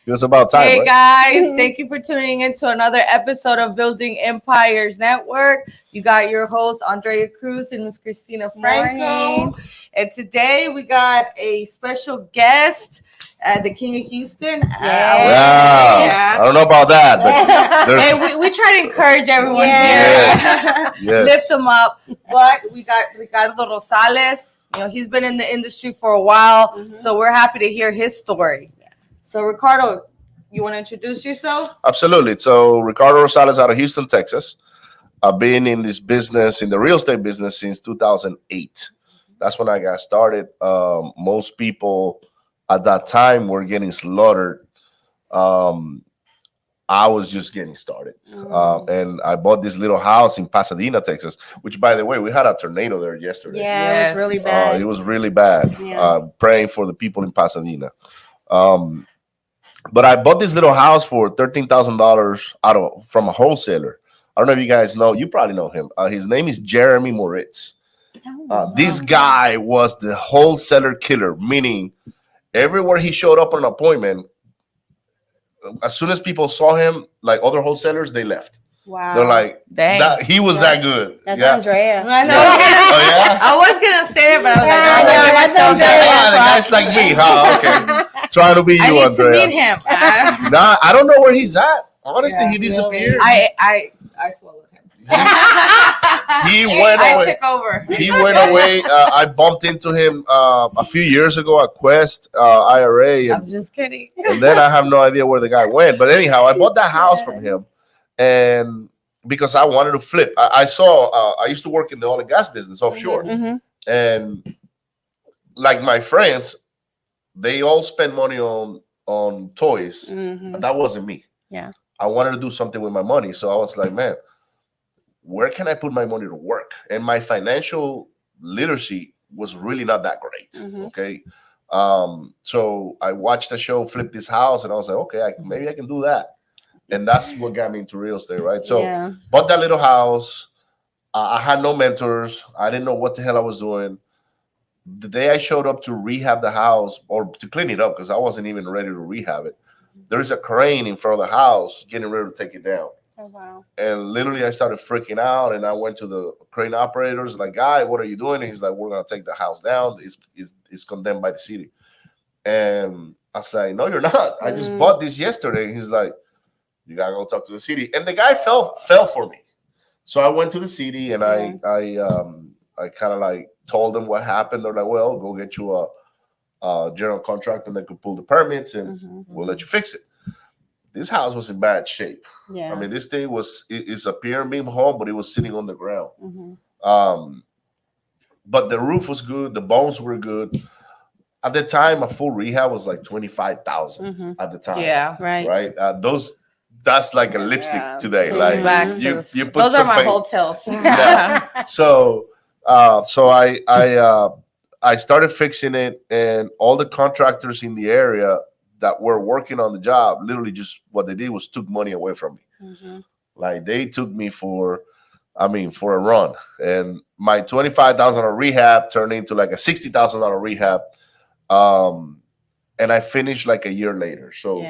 It was about time, Hey right? guys, thank you for tuning in to another episode of Building Empires Network. You got your host Andrea Cruz and Miss Christina Franco. Morning. And today we got a special guest, the King of Houston. Yeah. I don't know about that, but there's Hey, we try to encourage everyone Yes. here, lift them up. But we got Ricardo Rosales. You know, he's been in the industry for a while, so we're happy to hear his story. So, Ricardo, you want to introduce yourself? Absolutely. So Ricardo Rosales out of Houston, Texas. I've been in this business, in the real estate business, since 2008. That's when I got started. Most people at that time were getting slaughtered. I was just getting started. And I bought this little house in Pasadena, Texas, which, by the way, we had a tornado there yesterday. Yeah, it was really bad. It was really bad. Yeah. Praying for the people in Pasadena. But I bought this little house for $13,000 from a wholesaler. I don't know if you guys know. You probably know him. His name is Jeremy Moritz. This guy was the wholesaler killer, meaning everywhere he showed up on an appointment, as soon as people saw him, like other wholesalers, they left. Wow. They're like, Dang. he was that good. That's Yeah. Andrea. I know. Oh, yeah? I was gonna say it, but I was like, I I'm know, gonna that's myself Andrea. The guy's like me, huh? Okay. Trying to be you, I need Andrea. to meet him. Nah, I don't know where he's at. Honestly, he disappeared. I swallowed him. He went I away. took over. He went away. I bumped into him a few years ago at Quest IRA, I'm just kidding. and then I have no idea where the guy went. But anyhow, I bought that house from him, and because I wanted to flip, I saw. I used to work in the oil and gas business offshore, and like my friends, they all spend money on toys. That wasn't me. Yeah. I wanted to do something with my money, so I was like, man, where can I put my money to work? And my financial literacy was really not that great. Okay. So I watched the show Flip This House, and I was like, okay, maybe I can do that. And that's what got me into real estate, right? So bought that little house. I had no mentors. I didn't know what the hell I was doing. The day I showed up to rehab the house or to clean it up, because I wasn't even ready to rehab it, there is a crane in front of the house getting ready to take it down. Oh, wow. And literally I started freaking out, and I went to the crane operators like, guy, what are you doing? And he's like, we're going to take the house down. It's condemned by the city. And I was like, no, you're not. I just bought this yesterday. He's like, you got to go talk to the city. And the guy fell for me. So I went to the city, and I kind of like told them what happened. They're like, well, go get you a general contractor that could pull the permits, and we'll let you fix it. This house was in bad shape. Yeah. I mean, this thing it's a pier and beam home, but it was sitting on the ground. But the roof was good. The bones were good. At the time, a full rehab was like $25,000 at the time. Yeah. Right. That's like a lipstick today. Like Back you put those are my paint. hotels. Yeah. So I started fixing it, and all the contractors in the area that were working on the job, literally just what they did was took money away from me. Like they took me for a run, and my $25,000 rehab turned into like a $60,000 rehab. And I finished like a year later. So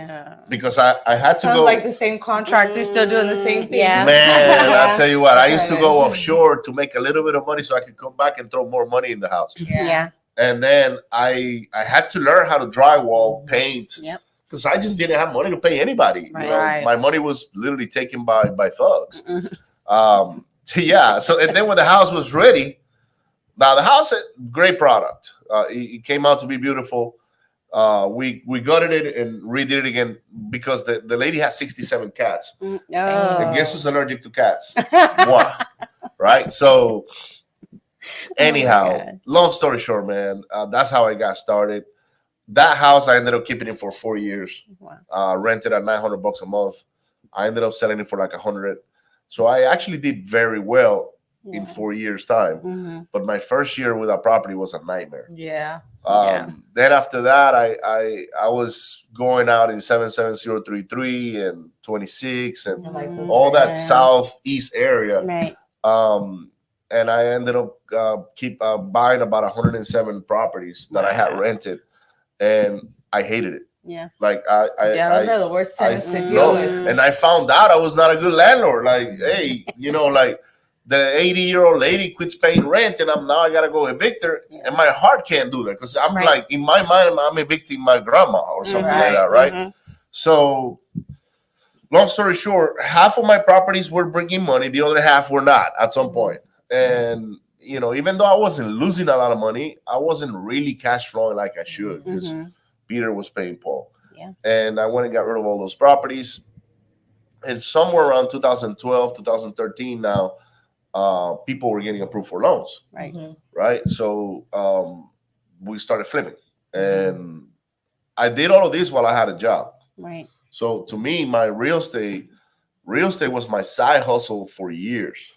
because I had to Sounds go like the same contractor still doing the same thing. Yeah. Man, I'll tell you what, I used to go offshore to make a little bit of money so I could come back and throw more money in the house. Yeah. And then I had to learn how to drywall, paint, because I just didn't have money to pay anybody. Right. You know, Right. my money was literally taken by thugs. So and then when the house was ready, now the house, great product. It came out to be beautiful. We gutted it and redid it again because the lady has 67 cats. And guess who's allergic to cats? One. Right? So anyhow, long story short, man, that's how I got started. That house, I ended up keeping it for 4 years. Rented at $900 a month. I ended up selling it for like 100. So I actually did very well in 4 years' time. But my first year with that property was a nightmare. Yeah. Then after that, I was going out in 77033 and 26 and all that southeast area. Right. And I ended up buying about 107 properties that I had rented, and I hated it. Yeah. Like Yeah, those are the worst I tenants to deal no, with. and I found out I was not a good landlord. Like, hey, like the 80-year-old lady quits paying rent, and I gotta go evict her, and my heart can't do that because I'm like in my mind I'm evicting my grandma or something like that, right? So, long story short, half of my properties were bringing money, the other half were not at some point. And even though I wasn't losing a lot of money, I wasn't really cash flowing like I should because Peter was paying Paul. Yeah. And I went and got rid of all those properties. And somewhere around 2012, 2013 now, people were getting approved for loans. Right. Right. So we started flipping. And I did all of this while I had a job. Right. So to me, my real estate was my side hustle for years.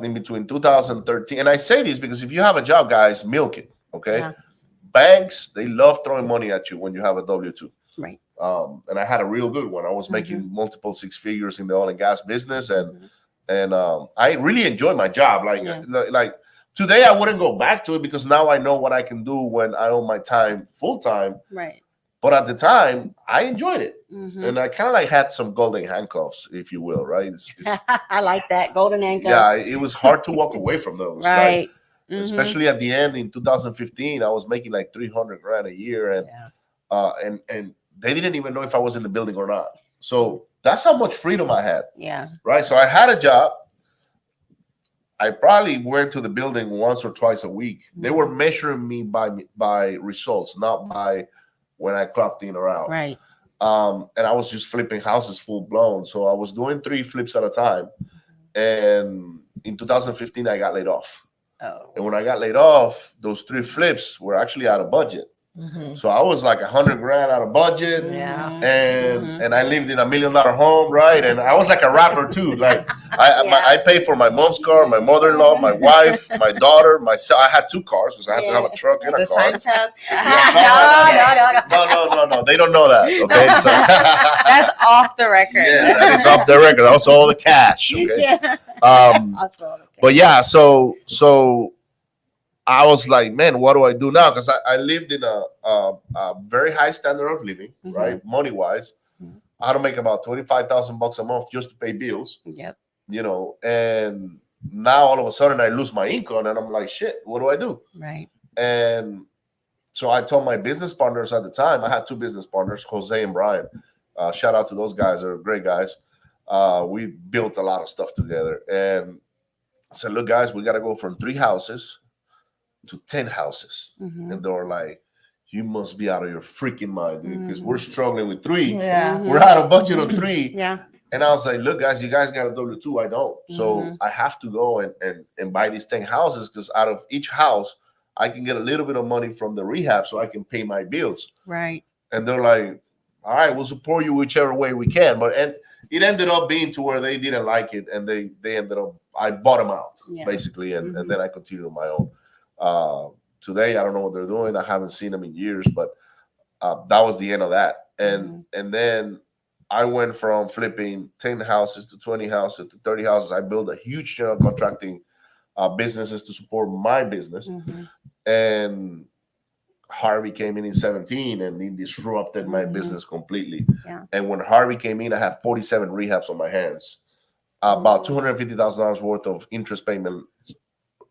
In between 2013, and I say this because if you have a job, guys, milk it. Okay. Yeah. Banks, they love throwing money at you when you have a W-2. Right. And I had a real good one. I was making multiple six figures in the oil and gas business, and I really enjoyed my job. Like today, I wouldn't go back to it because now I know what I can do when I own my time full time. Right. But at the time, I enjoyed it, and I kind of like had some golden handcuffs, if you will, right? I like that golden handcuffs. Yeah, it was hard to walk away from those, right? Like, especially at the end in 2015, I was making like $300,000 a year, and they didn't even know if I was in the building or not. So that's how much freedom I had. Yeah. Right. So I had a job. I probably went to the building once or twice a week. They were measuring me by results, not by when I clocked in or out. Right. And I was just flipping houses full blown. So I was doing 3 flips at a time. And in 2015, I got laid off. Oh. And when I got laid off, those 3 flips were actually out of budget. So I was like $100,000 out of budget, and I lived in $1 million home, right? And I was like a rapper too. Like I paid for my mom's car, my mother-in-law, my wife, my daughter, myself. I had 2 cars because I had to have a truck and a car. Sanchez? No. They don't know that. Okay, so that's off the record. Yeah, that is off the record. Also, all the cash. Okay. Yeah. But yeah, so I was like, man, what do I do now? Because I lived in a very high standard of living, right? Money wise, I had to make about $25,000 a month just to pay bills. Yep. And now all of a sudden I lose my income, and I'm like, shit, what do I do? Right. And so I told my business partners at the time. I had 2 business partners, Jose and Brian. Shout out to those guys; they're great guys. We built a lot of stuff together, and I said, look, guys, we got to go from 3 houses to 10 houses. And they were like, you must be out of your freaking mind, dude, because we're struggling with 3. Yeah. We're out of budget on 3. Yeah. And I was like, look, guys, you guys got a W-2. I don't. So I have to go and buy these 10 houses because out of each house, I can get a little bit of money from the rehab so I can pay my bills. Right. And they're like, all right, we'll support you whichever way we can. And it ended up being to where they didn't like it, and they ended up, I bought them out, basically, and then I continued on my own. Today, I don't know what they're doing. I haven't seen them in years, but that was the end of that. And then I went from flipping 10 houses to 20 houses to 30 houses. I built a huge general contracting businesses to support my business. And Harvey came in 17, and he disrupted my business completely. Yeah. And when Harvey came in, I had 47 rehabs on my hands, about $250,000 worth of interest payment,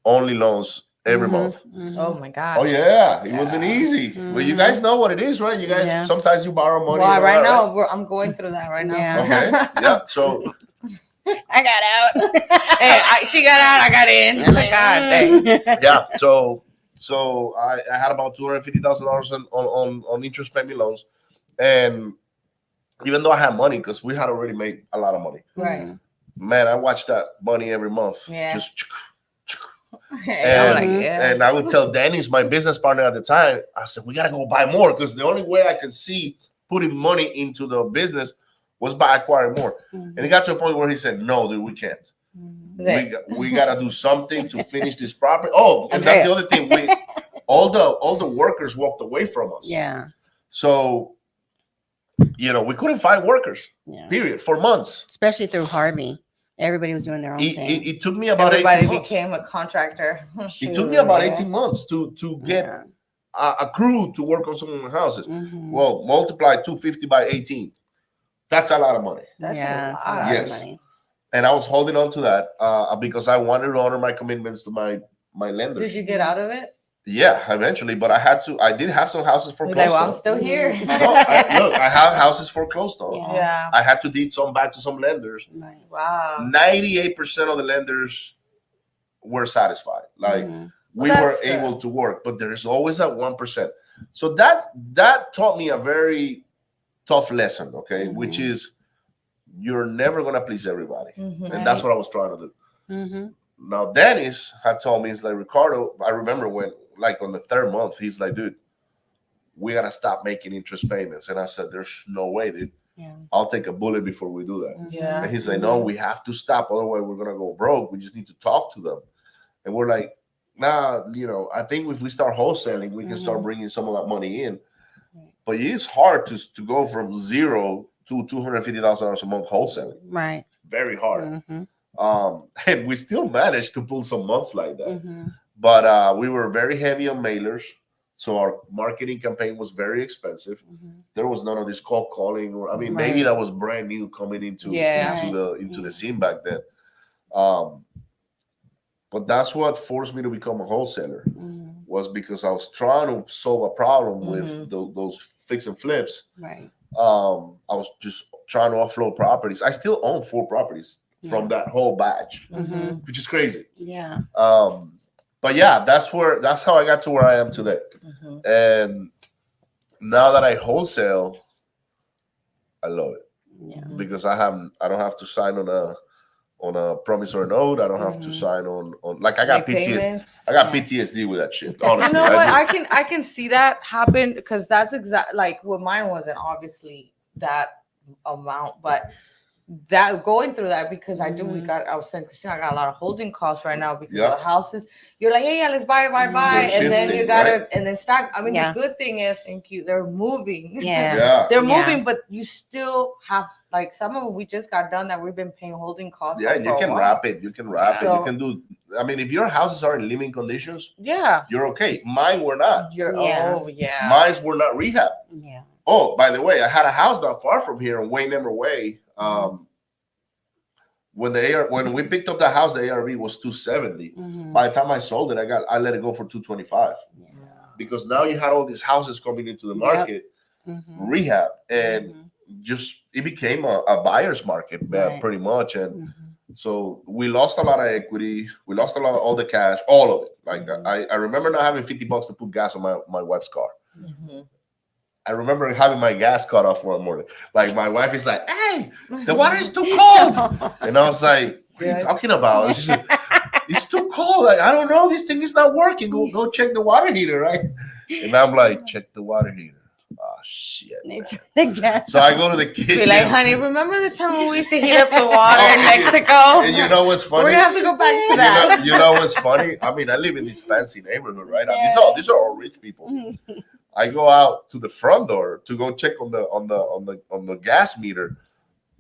only loans every month. Oh my God. Oh yeah, it wasn't easy. Well, you guys know what it is, right? You guys sometimes you borrow money. Well, right now I'm going through that right now. Yeah. Okay. Yeah. So I got out. Hey, she got out. I got in. God dang. yeah. So I had about $250,000 on interest payment loans, and even though I had money because we had already made a lot of money, Right. man, I watched that money every month. Yeah. Just. And, and I would tell Dennis, my business partner at the time, I said, we got to go buy more because the only way I could see putting money into the business was by acquiring more. And it got to a point where he said, no, dude, we can't. We got to do something to finish this property. Oh, and that's the other thing. All the workers walked away from us. Yeah. So, we couldn't find workers, period, for months. Especially through Harvey. Everybody was doing their own thing. It took me about everybody 18 months. became a contractor. It took me about 18 months to get a crew to work on some of my houses. Mhm. Well, multiply 250 by 18. That's a lot of money. That's Yeah, a it's a lot. lot Yes. of money. And I was holding on to that because I wanted to honor my commitments to my lenders. Did you get out of it? Yeah, eventually, but I had to. I did have some houses You're foreclosed like, well, I'm on. still here. No, I have houses foreclosed on. Yeah. Yeah. I had to deed some back to some lenders. Right. Wow. 98% of the lenders were satisfied. Like Mhm. we Well, were that's good. able to work, but there's always that 1%. So that taught me a very tough lesson, okay, which Mhm. is you're never gonna please everybody. Mhm. And that's what I was trying to do. Mhm. Now Dennis had told me, he's like, Ricardo, I remember when like on the third month, he's like, dude, we gotta stop making interest payments. And I said, there's no way, dude. Yeah. I'll take a bullet before we do that. Yeah. And he's like, no, we have to stop, otherwise we're gonna go broke. We just need to talk to them. And we're like, nah, I think if we start wholesaling, we can start bringing some of that money in. Right. But it's hard to go from zero to $250,000 a month wholesaling. Right. Very hard. Mhm. And we still managed to pull some months like that. Mhm. But we were very heavy on mailers. So our marketing campaign was very expensive. Mhm. There was none of this cold calling, or I mean, Right. maybe that was brand new coming into Yeah. into the scene back then. But that's what forced me to become a wholesaler, Mhm. was because I was trying to solve a problem with Mhm. those fix and flips. Right. I was just trying to offload properties. I still own 4 properties from that whole batch, Mhm. which is crazy. Yeah. But yeah, that's how I got to where I am today. Mhm. And now that I wholesale, I love it Yeah. because I don't have to sign on a promissory note. I don't have to sign on like I got PTSD. Repayments. I got Yeah. PTSD with that shit. You Honestly, know what? I do. I can see that happen because that's exact like what mine wasn't obviously that amount, but that going through that because I was saying Christina, I got a lot of holding costs right now because Yeah. of the houses. You're like, hey, yeah, let's buy, They're and then shifting, you gotta right? and then stock. I mean, Yeah. the good thing is, thank you, they're moving. Yeah. Yeah. They're Yeah. moving, but you still have like some of them we just got done that we've been paying holding costs. Yeah, on and you for a can while. wrap it. You can wrap it. So- You can do. I mean, if your houses are in living conditions, Yeah. you're okay. Mine were not. Yeah. Oh yeah. Mines were not rehab. Yeah. Oh, by the way, I had a house not far from here in Wayne Emer Way. When we picked up the house, the ARV was 270. Mhm. By the time I sold it, I let it go for 225 Yeah. because now you had all these houses coming into the Yep. market, Mhm. rehab, and Mhm. just it became a buyer's market Right. pretty much. And Mhm. so we lost a lot of equity. We lost a lot of all the cash, all of it. Like Mhm. I remember not having $50 to put gas on my wife's car. Mhm. I remember having my gas cut off one morning. Like my wife is like, "Hey, the water is too cold," and I was like, "What are you talking about? It's too cold. Like I don't know. This thing is not working. Go check the water heater, right?" And I'm like, "Check the water heater." Oh shit. The gas. So I go to the kitchen. Be like, honey, remember the time when we used to heat up the water in Oh, yeah. Mexico? And you know what's funny? We're gonna have to go back to that. You know what's funny? I mean, I live in this fancy neighborhood, right? These are all rich people. I go out to the front door to go check on the gas meter,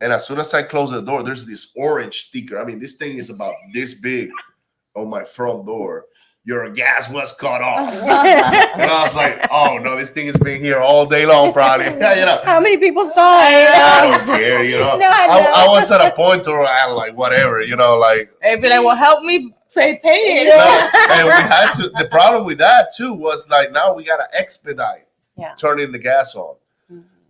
and as soon as I close the door, there's this orange sticker. I mean, this thing is about this big on my front door. Your gas was cut off, and I was like, "Oh no, this thing has been here all day long, probably." How many people saw it? I don't care, No, I know. I was at a point where I was like, whatever, like. They'd be like, well, help me pay it. And we had to. The problem with that too was like now we gotta expedite turning the gas on,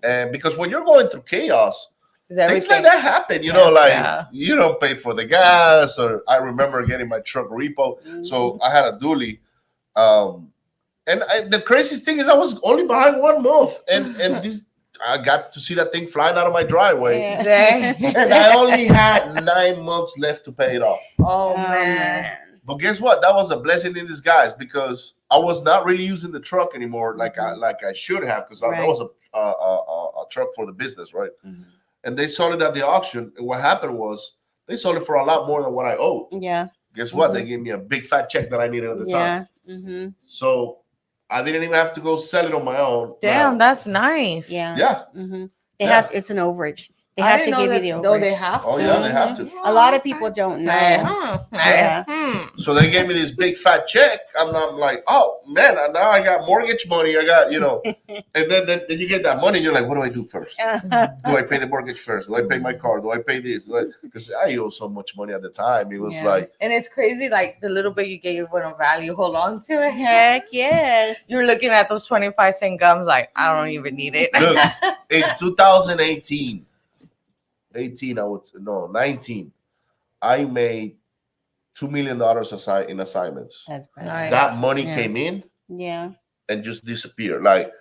and because when you're going through chaos, things like that happen. You don't pay for the gas, or I remember getting my truck repo, so I had a dually. And the craziest thing is I was only behind 1 month, and this I got to see that thing flying out of my driveway, and I only had 9 months left to pay it off. Oh man. But guess what? That was a blessing in disguise because I was not really using the truck anymore like I should have, because that was a truck for the business, right? And they sold it at the auction, and what happened was they sold it for a lot more than what I owed. Yeah. Guess what? They gave me a big fat check that I needed at the time. Mm-hmm. So I didn't even have to go sell it on my own. Damn, that's nice. Yeah. Yeah. Mm-hmm. They have to, it's an overage. They I have to didn't know give you that. the Oh, they overage. have to. Oh yeah, they have to. A lot of people don't know. Yeah. So they gave me this big fat check. I'm like, oh man, now I got mortgage money. I got, and then you get that money. And you're like, what do I do first? Do I pay the mortgage first? Do I pay my car? Do I pay this? Because I owe so much money at the time. It was Yeah. like, And it's crazy, like the little bit you get, you wouldn't value. Hold on to it. Heck yes. You're looking at those 25-cent gums, like I don't even need it. look, in 2018, 19, I made $2 million in assignments. That's bad. Nice. That money Yeah. came in Yeah. and just disappeared, like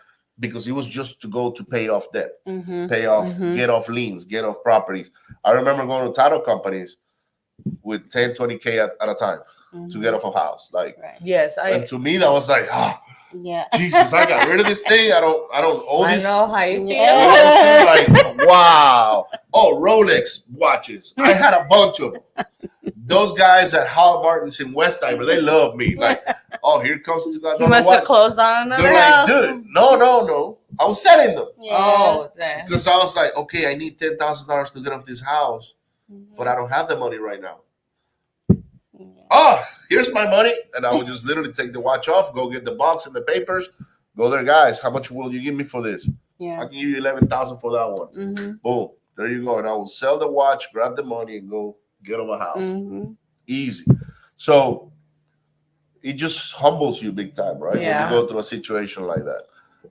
because it was just to go to pay off debt, Mm-hmm. pay off, Mhm. get off liens, get off properties. I remember going to title companies with 10, 20K at a time to get off a house. Like, Right. Yes, and to me, that was like, Yeah. Jesus, I got rid of this thing. I don't owe I this. know how you feel. You know what I'm saying? Like, wow. Oh, Rolex watches. I had a bunch of them. Those guys at Hal Martin's in Westheimer, they love me. Like, oh, here comes the guy. He must have closed on another They're house. like, dude, no. I was selling them. Oh, damn. Because I was like, okay, I need $10,000 to get off this house, but I don't have the money right now. Oh, here's my money. And I would just literally take the watch off, go get the box and the papers, go there, guys. How much will you give me for this? I Yeah. can give you 11,000 for that one. Mm-hmm. Boom. There you go. And I will sell the watch, grab the money, and go get them a house. Mm-hmm. Easy. So it just humbles you big time, right? Yeah. When you go through a situation like that.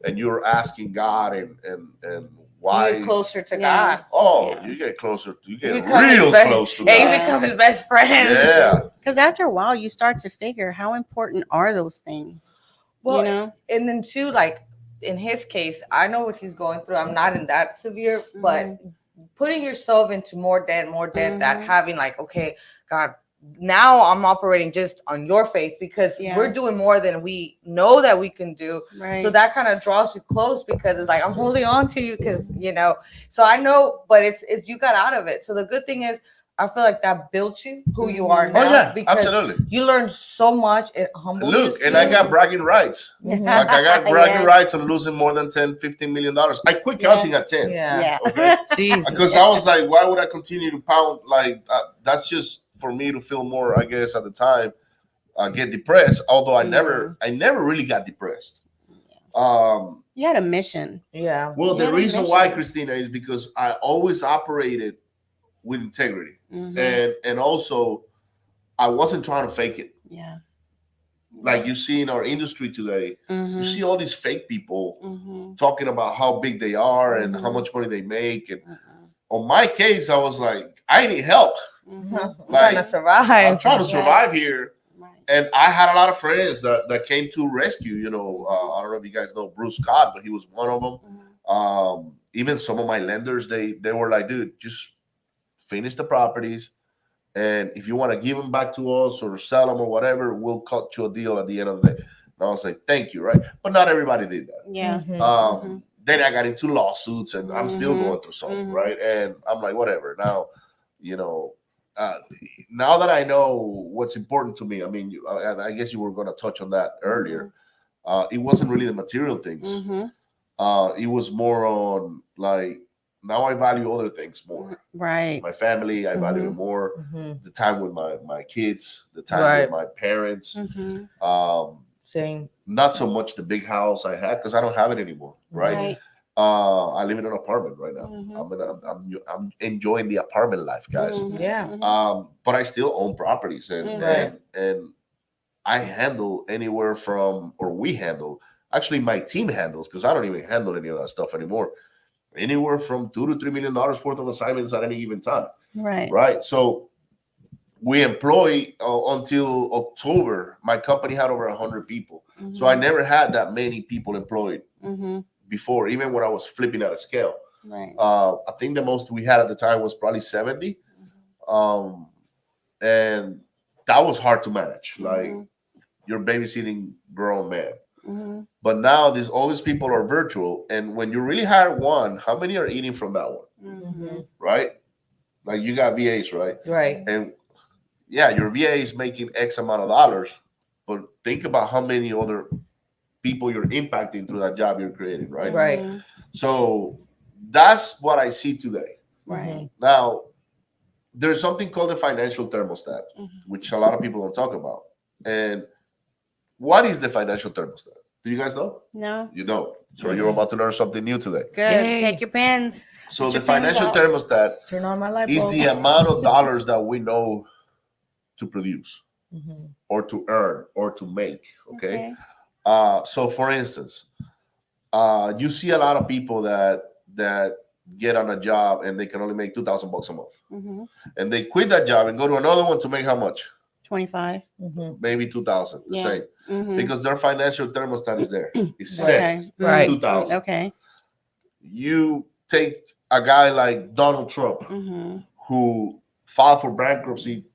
And you're asking God and why. You get closer to Yeah. God. Oh, Yeah. you get closer. You You get become his real best- close to And you God. become his best friend. Yeah. Because after a while, you start to figure how important are those things. Well, you know. and then too, like in his case, I know what he's going through. I'm not in that severe, but putting yourself into more debt, that Mhm. having like, okay, God, now I'm operating just on your faith because Yeah. we're doing more than we know that we can do. Right. So that kind of draws you close because it's like I'm holding on to you because So I know, but it's you got out of it. So the good thing is, I feel like that built you who you are Mhm. Oh now. yeah, because absolutely. you learned so much. It humbled you. Look, and I got bragging rights. Mhm. Like I got bragging Yes. rights on losing more than 10, $15 million. I quit counting at 10. Yeah. Okay. Jesus. Because I was like, why would I continue to pound? Like that's just for me to feel more, I guess, at the time, get depressed. Although I never really got depressed. You had a mission. Yeah. Well, the Yeah, reason mission. why, Christina, is because I always operated with integrity, Mhm. and also I wasn't trying to fake it. Yeah. Like you see in our industry today, you Mhm. see all these fake people Mhm. talking about how big they are and how Mhm. much money they make. And Mhm. on my case, I was like, I need help. Mhm. I'm Like, trying to survive. I'm trying to Yeah. survive here. Right. And I had a lot of friends that came to rescue. I don't know if you guys know Bruce Scott, but he was one of them. Mhm. Even some of my lenders, they were like, dude, just finish the properties. And if you want to give them back to us or sell them or whatever, we'll cut you a deal at the end of the day. And I was like, thank you, right? But not everybody did that. Yeah. Mhm. Then I got into lawsuits and I'm still going through some, right? And I'm like, whatever. Now, now that I know what's important to me, I mean, I guess you were going to touch on that earlier. It wasn't really the material things. Mhm. It was more on like, now I value other things more. Right. My family, I value it more. Mhm. The time with my kids, the time Right. with my parents. Mhm. Same. Not so much the big house I had because I don't have it anymore, right? I live in an apartment right now. Mhm. I'm enjoying the apartment life, guys. Mhm. Yeah. Mhm. But I still own properties, and Right. and I handle anywhere from, or we handle. Actually, my team handles because I don't even handle any of that stuff anymore. Anywhere from $2 to $3 million worth of assignments at any given time, Right. right? So we employ until October. My company had over 100 people, so I never had that many people employed Mhm. before, even when I was flipping at a scale. Right. I think the most we had at the time was probably 70. And that was hard to manage. Like you're babysitting grown men. Mhm. But now all these people are virtual. And when you really hire one, how many are eating from that one? Mhm. Right? Like you got VAs, right? Right. And yeah, your VA is making X amount of dollars. But think about how many other people you're impacting through that job you're creating, right? Right. Mhm. So that's what I see today. Right. Now, there's something called the financial thermostat, Mm-hmm. which a lot of people don't talk about. And what is the financial thermostat? Do you guys know? No. You don't. So you're about to learn something new today. Good. Yay. Take your pens. So Get the your pens financial out. thermostat Turn on my light is bulb. the amount of dollars that we know to produce Mhm. or to earn or to make. Okay. Okay. So for instance, you see a lot of people that get on a job and they can only make $2,000 a month, Mm-hmm. and they quit that job and go to another one to make how much? 25. Mhm. Maybe 2,000, the Yeah. same, Mm-hmm. because their financial thermostat is there. It's set. Okay. Right. 2,000. Okay. You take a guy like Donald Trump, Mm-hmm. who filed for bankruptcy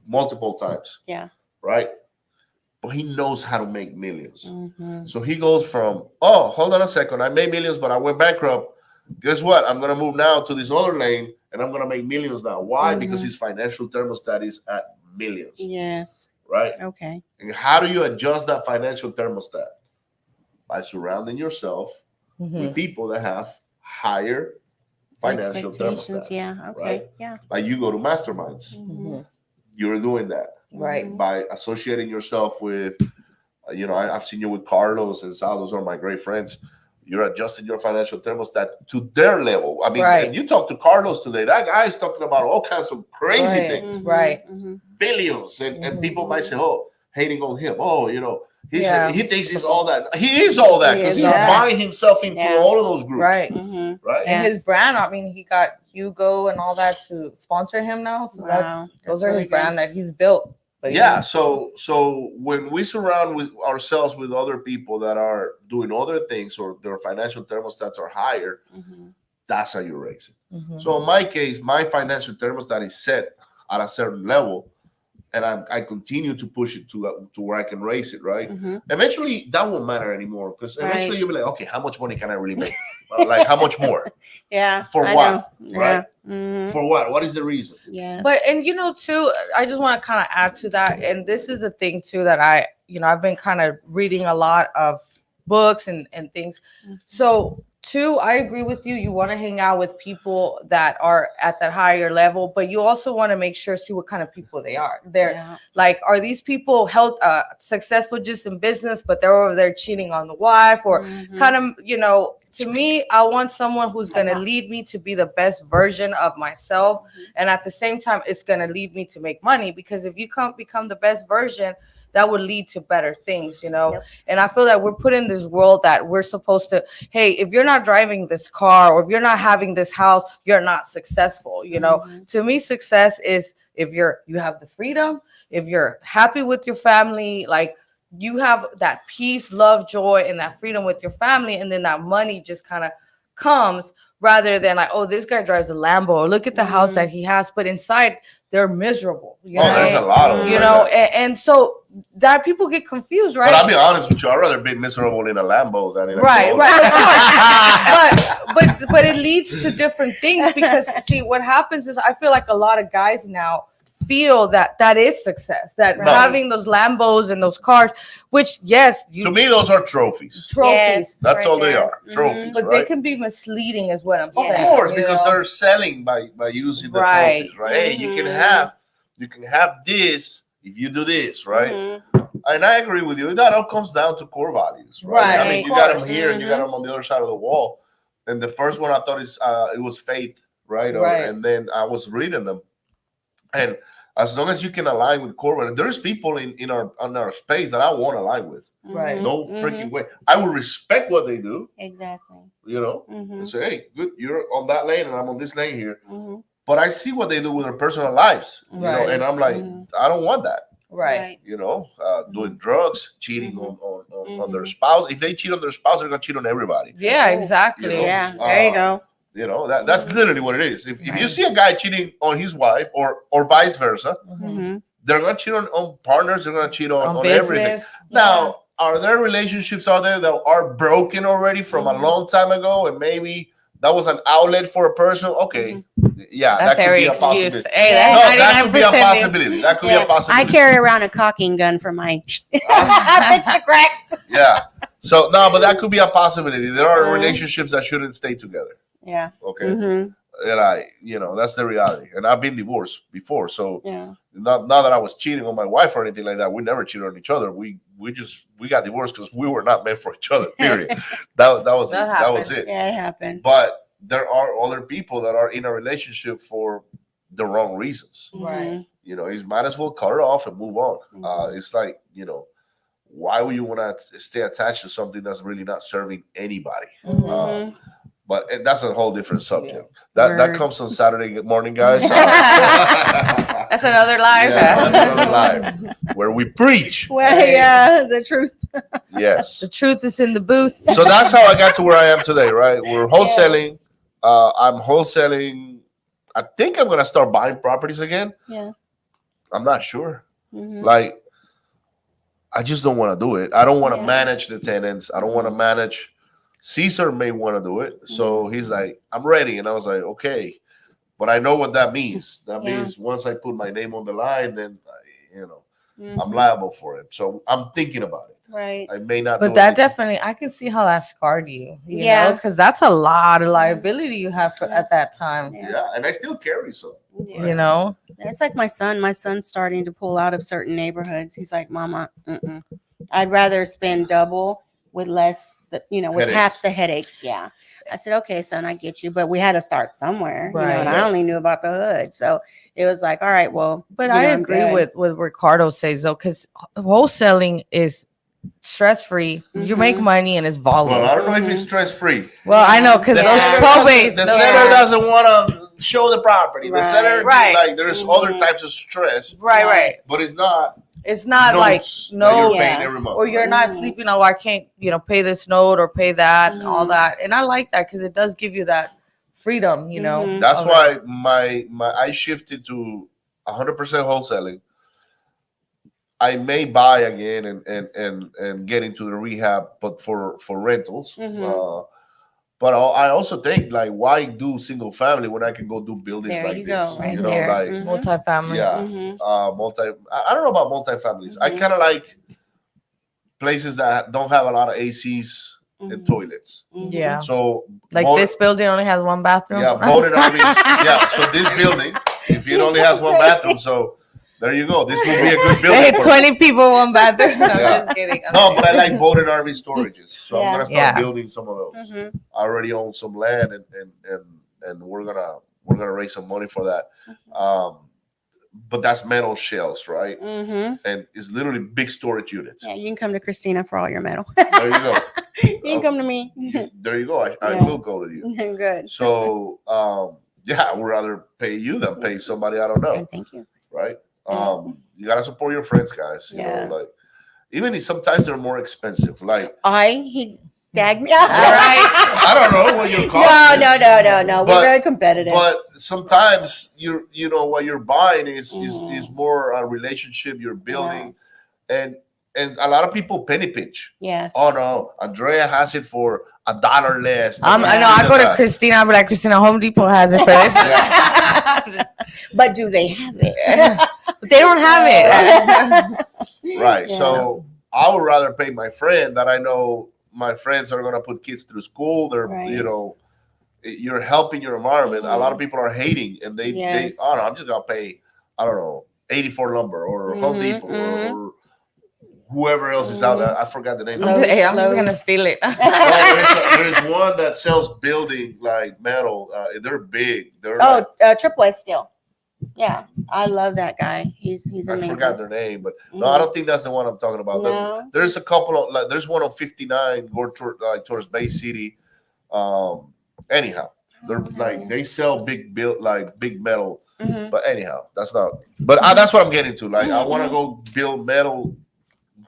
multiple times, Yeah. right? But he knows how to make millions. Mm-hmm. So he goes from, oh, hold on a second, I made millions, but I went bankrupt. Guess what? I'm gonna move now to this other lane, and I'm gonna make millions now. Why? Because his financial thermostat is at millions, Yes. right? Okay. And how do you adjust that financial thermostat? By surrounding yourself Mhm. with people that have higher financial Expectations. thermostats. Yeah. Okay. Right? Yeah. Like you go to masterminds, Mm-hmm. Mhm. you're doing that Right. by associating yourself with, I've seen you with Carlos and Sal. Those are my great friends. You're adjusting your financial thermostat to their level. I mean, Right. and you talk to Carlos today. That guy is talking about all kinds of crazy Right. things, Right. Mm-hmm. billions, and Mhm. people might say, "Oh, hating on him." Oh, Yeah. he thinks he's all that. He is all that He because is he's all that. buying himself into Yeah. all of those groups, Right. Mm-hmm. right? And Yes. his brand, I mean, he got Hugo and all that to sponsor him now. So Wow. those That's are really his brand good. that he's built. But Yeah. So when we surround with ourselves with other people that are doing other things or their financial thermostats are higher, Mm-hmm. that's how you raise it. Mhm. So in my case, my financial thermostat is set at a certain level, and I continue to push it to where I can raise it. Right. Mm-hmm. Eventually, that won't matter anymore because eventually Right. you'll be like, okay, how much money can I really make? Like how much more? Yeah. For I what? know. Right? Yeah. Mm-hmm. For what? What is the reason? Yes. But and too, I just want to kind of add to that, and this is the thing too that I've been kind of reading a lot of books and things. So too, I agree with you. You want to hang out with people that are at that higher level, but you also want to make sure see what kind of people they are. They're Yeah. like, are these people successful just in business, but they're over there cheating on the wife, or Mhm. kind of, to me, I want someone who's going to lead me to be the best version of myself. And at the same time, it's going to lead me to make money, because if you can't become the best version, that would lead to better things. Yep. And I feel that we're put in this world that we're supposed to, hey, if you're not driving this car or if you're not having this house, you're not successful. Mhm. To me, success is if you have the freedom, if you're happy with your family, like you have that peace, love, joy, and that freedom with your family, and then that money just kind of comes, rather than like, oh, this guy drives a Lambo, or look at the house Mhm. that he has, but inside they're miserable. There's a lot of them. You like know, that. and so that people get confused, right? But I'll be honest with you, I'd rather be miserable in a Lambo than in a Right, Corolla. right. but it leads to different things, because see, what happens is I feel like a lot of guys now feel that is success, that No. having those Lambos and those cars, which yes, To me, those are trophies. trophies, Yes. That's right all they there. are, trophies, but right? they can be misleading, is what I'm Of saying. course, you because know? they're selling by using the Right. trophies, right? Hey, you can Mhm. have this if you do this, right? Mhm. And I agree with you. That all comes down to core values, right? Right, I mean, of you got them course. here and you got them on the other side of the wall. And the first one I thought it was faith, right? Right. And then I was reading them, and as long as you can align with core values, there's people in our space that I won't align with. Right. No Mhm. freaking way. I will respect what they do, Exactly. and Mhm. say, hey, good, you're on that lane and I'm on this lane here. Mhm. But I see what they do with their personal lives, Right. and I'm like, Mhm. I don't want that. Right. Doing drugs, cheating Mhm. on their Mhm. spouse. If they cheat on their spouse, they're gonna cheat on everybody. Yeah, Oh, exactly. you know, Yeah. There you go. That's literally what it is. If you Right. see a guy cheating on his wife or vice versa, Mhm. Mhm. they're gonna cheat on partners. They're gonna cheat on business. everything. Now, are there relationships out there that are broken already from a long time ago, and maybe that was an outlet for a person? Okay, yeah, That's that could every be a excuse. possibility. Hey, Yeah. No, that's that could be a 99% possibility. That could be a I possibility. carry around a caulking gun for mine. Ah. Fix the cracks. Yeah. So no, but that could be a possibility. There are Uh-huh. relationships that shouldn't stay together. Yeah. Okay. Mhm. And that's the reality. And I've been divorced before, so Yeah. not that I was cheating on my wife or anything like that. We never cheated on each other. We got divorced because we were not meant for each other. Period. that was That was happens. it. Yeah, it happened. But there are other people that are in a relationship for the wrong reasons. Right. You might as well cut it off and move on. Mhm. It's like, why would you want to stay attached to something that's really not serving anybody? Mhm. But that's a whole different subject. That Word. comes on Saturday morning, guys. That's another live. Yeah, that's another live where we preach. Well, yeah, the truth. Yes. The truth is in the booth. So that's how I got to where I am today, right? We're wholesaling. I'm wholesaling. I think I'm gonna start buying properties again. Yeah. I'm not sure. Mhm. Like, I just don't want to do it. I don't want to Yeah. manage the tenants. I don't want to manage. Caesar may want to do it, so he's like, "I'm ready," and I was like, "Okay," but I know what that means. That Yeah. means once I put my name on the line, then I'm Mhm. liable for it. So I'm thinking about it. Right. I may not. But do that it. definitely, I can see how that scarred you. Yeah. Because that's a lot of liability you have at that time. Yeah, and I still carry some. Yeah. You know. It's like my son. My son's starting to pull out of certain neighborhoods. He's like, "Mama, I'd rather spend double with less, with half Headaches. the headaches." Yeah. I said, "Okay, son, I get you, but we had to start somewhere, and Right. I only knew about the hood, so it was like, all right, well." But I I'm agree good. with Ricardo says though, because wholesaling is stress free. You make Mhm. money and it's volume. Well, I don't know if it's stress free. Well, I know because The those seller probates. doesn't- the those- seller doesn't want to show the property. The Right. seller, Right. like, there's other Mhm. types of stress, Right, right. but it's not It's not like notes that no, you're paying Yeah. every month. or you're right? not Mhm. sleeping. Oh, I can't, pay this note or pay that and all Mhm. that. And I like that because it does give you that freedom. Mhm. That's of it. why my I shifted to 100% wholesaling. I may buy again and get into the rehab, but for rentals. Mhm. But I also think, like, why do single family when I can go do buildings There like you this? go, right You know, there. like, Mhm. Multifamily. yeah, Mhm. multi. I don't know about multifamilies. I Mhm. kind of like places that don't have a lot of ACs and Mhm. toilets. Mhm. Yeah. So Like boat- this building only has one bathroom. yeah, boating RVs. Yeah, so this building, if it only has one bathroom, so there you go. This will be a good building. Hey, for me. 20 people, one bathroom. No, I'm Yeah. just kidding. No, but I like boating RV storages, so I'm Yeah. gonna start Yeah. building some of those. Mhm. I already own some land, and we're gonna raise some money for that. But that's metal shells, right? Mhm. And it's literally big storage units. Yeah, you can come to Christina for all your metal. There you go. You can come to me. There you go. I Yeah. will go to you. Good. So yeah, I would rather pay you than pay somebody I don't know, And thank you. right? Yeah. You gotta support your friends, guys. You Yeah. know, like, even if sometimes they're more expensive. Like, He tagged me. I don't know what your cost No, is. no. But- We're very competitive. But sometimes what you're buying is Mhm. is more a relationship you're building, and a lot of people penny pinch. Yes. Oh no, Andrea has it for $1 less. I know. I go to Christina. I'll be like, Christina, Home Depot has it for this. But do they have it? But they don't have it. Right. Yeah. So I would rather pay my friend that I know my friends are gonna put kids through school. They're Right. you're helping your environment. A lot of people are hating, and they Yes. oh no, I'm just gonna pay, I don't know, 84 Lumber or Home Mhm, Depot mhm. or whoever else is out there. I forgot the name. Lowe's. of it. I'm just gonna steal it. There's one that sells building like metal. They're big. They're Oh, Triple S still. Yeah, I love that guy. He's I amazing. forgot their name, but no, I don't think that's the one I'm talking about. No. There's a couple of, like, there's one on 59 going towards Bay City. Anyhow, they're like, they sell big big metal. Mhm. But anyhow, that's not. But that's what I'm getting to. Like, I want to go build metal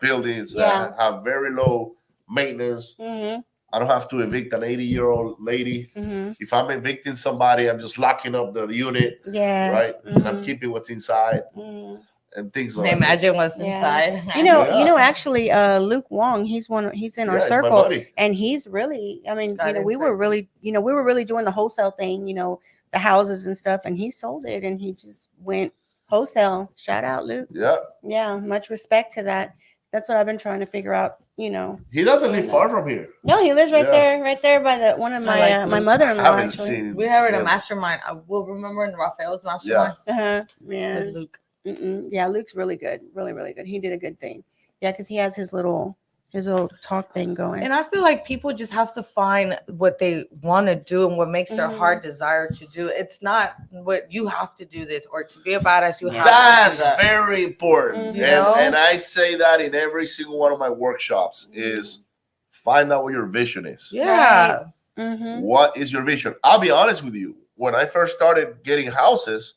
buildings that have very low maintenance. Mhm. I don't have to evict an 80-year-old lady. Mhm. If I'm evicting somebody, I'm just locking up the unit, Yes. right? And I'm Mhm. keeping what's inside Mhm. and things like that. Imagine what's Yeah. inside. Yeah. Actually, Luke Wong, he's in our Yeah, he's my circle, buddy. and he's really, I mean, Got we were insight. really doing the wholesale thing, the houses and stuff, and he sold it, and he just went wholesale. Shout out, Luke. Yeah. Yeah, much respect to that. That's what I've been trying to figure out. You know. He doesn't live far from here. No, he lives Yeah. right there by the one of I my like my Luke. mother-in-law. I haven't Actually. seen. We have it in a him. mastermind. I will remember in Rafael's mastermind Yeah. with Luke. Yeah, Luke's really good. Really, really good. He did a good thing. Yeah, because he has his little talk thing going. And I feel like people just have to find what they want to do and what makes their heart desire to do. It's not what you have to do this or to be a badass. You have That's to do that. very important. You know? And I say that in every single one of my workshops is find out what your vision is. Yeah. What is your vision? I'll be honest with you. When I first started getting houses,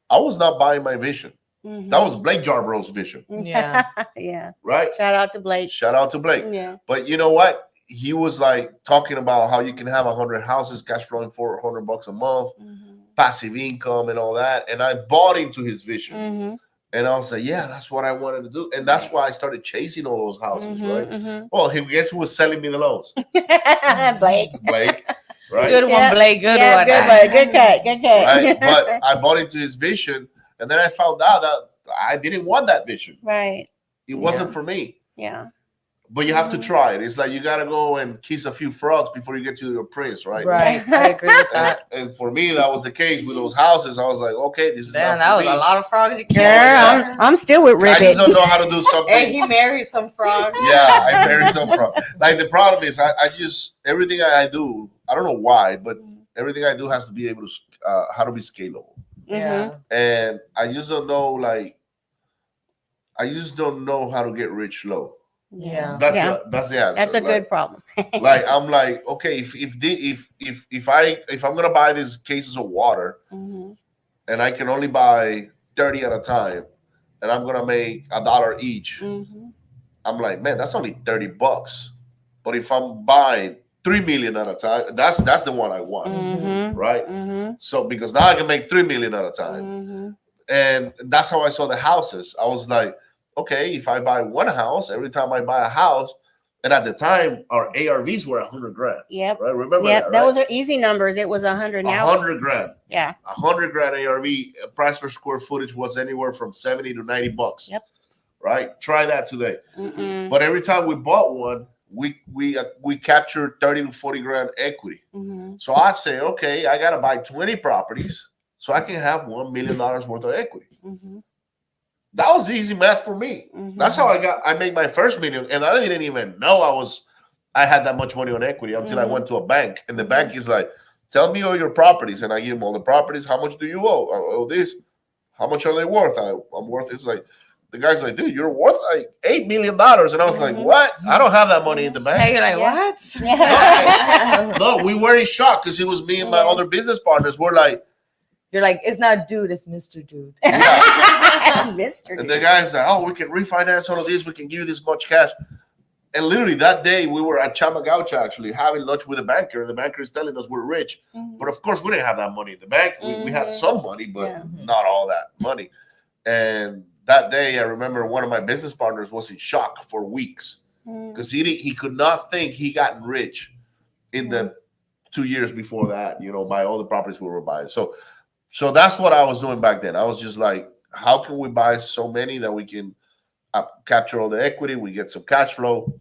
I was not buying my vision. That was Blake Jarborough's vision. Yeah. Yeah. Right? Shout out to Blake. Shout out to Blake. Yeah. But you know what? He was like talking about how you can have 100 houses, cash flowing $400 a month, passive income and all that. And I bought into his vision. And I was like, yeah, that's what I wanted to do. And that's why I started chasing all those houses, right? Well, guess who was selling me the loans? Blake. Blake, right? Good one, Blake. Good one. Good one. Good cut. Good cut. Right? But I bought into his vision. And then I found out that I didn't want that vision. Right. It wasn't for me. Yeah. But you have to try it. It's like you got to go and kiss a few frogs before you get to your prince, right? Right. I agree with that. And for me, that was the case with those houses. I was like, okay, this is Damn, not that for was me. a lot of frogs you Girl, killed. I'm still with I Ribbit. just don't know how to do something. Hey, he married some frogs. Yeah, I married some frogs. Like the problem is, I just everything I do. I don't know why, but everything I do has to be able to how to be scalable. Yeah. And I just don't know, like, I just don't know how to get rich low. Yeah. That's Yeah. the answer. That's a Like, good problem. like I'm like, okay, if I'm gonna buy these cases of water and I can only buy 30 at a time, and I'm gonna make $1 each, I'm like, man, that's only $30. But if I'm buying 3 million at a time, that's the one I want, right? So because now I can make 3 million at a time, and that's how I saw the houses. I was like, okay, if I buy one house, every time I buy a house, and at the time our ARVs were 100 grand. Yep. Right? Remember Yep. that? That Right? was our easy numbers. It was 100 now. 100 grand. Yeah. 100 grand ARV price per square footage was anywhere from 70 to 90 bucks. Yep. Right? Try that today. But every time we bought one, we captured 30 to 40 grand equity. So I say, okay, I gotta buy 20 properties so I can have $1 million worth of equity. That was easy math for me. That's how I made my first million, and I didn't even know I had that much money on equity until I went to a bank, and the bank is like, tell me all your properties, and I give them all the properties. How much do you owe? I owe this. How much are they worth? I'm worth. It's like the guy's like, dude, you're worth like $8 million, and I was like, what? I don't have that money in the bank. Hey, you're like, Yeah. what? No, we were in shock because it was me and my other business partners. We're like, You're like, it's not dude, it's Mr. Dude. Mr. and the guy's like, oh, we can refinance all of this. We can give you this much cash. And literally that day, we were at Chamagaucha actually having lunch with a banker. And the banker is telling us we're rich. But of course, we didn't have that money in the bank. We had some money, but not all that money. And that day, I remember one of my business partners was in shock for weeks because he could not think he gotten rich in the 2 years before that, by all the properties we were buying. So that's what I was doing back then. I was just like, how can we buy so many that we can capture all the equity, we get some cash flow.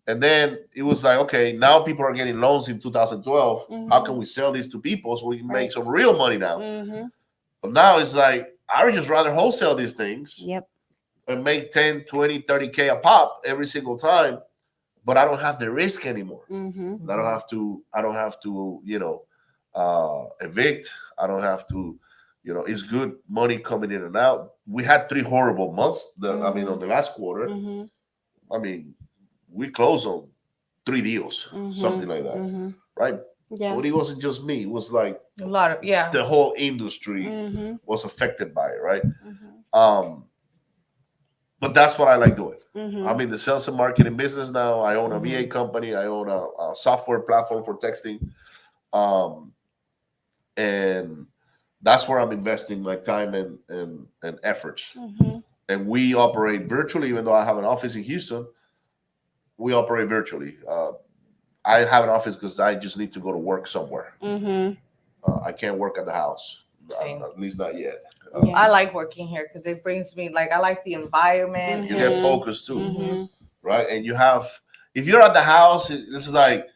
And then it was like, okay, now people are getting loans in 2012. How can we sell these to people so we can make some real money now? But now it's like, I would just rather wholesale these things and make 10, 20, 30K a pop every single time. But I don't have the risk anymore. I don't have to, evict. I don't have to, it's good money coming in and out. We had 3 horrible months. On the last quarter, we closed on 3 deals, something like that, right? Yeah. But it wasn't just me. It was like A lot of, the whole industry was affected by it, right? But that's what I like doing. I'm in the sales and marketing business now. I own a VA company. I own a software platform for texting. And that's where I'm investing my time and efforts. And we operate virtually, even though I have an office in Houston. We operate virtually. I have an office because I just need to go to work somewhere. I can't work at the house. Same. At least not yet. Yeah. I like working here because it brings me like I like the environment. You Mhm. get focused too, Mhm. right? And you have, if you're at the house, this is like,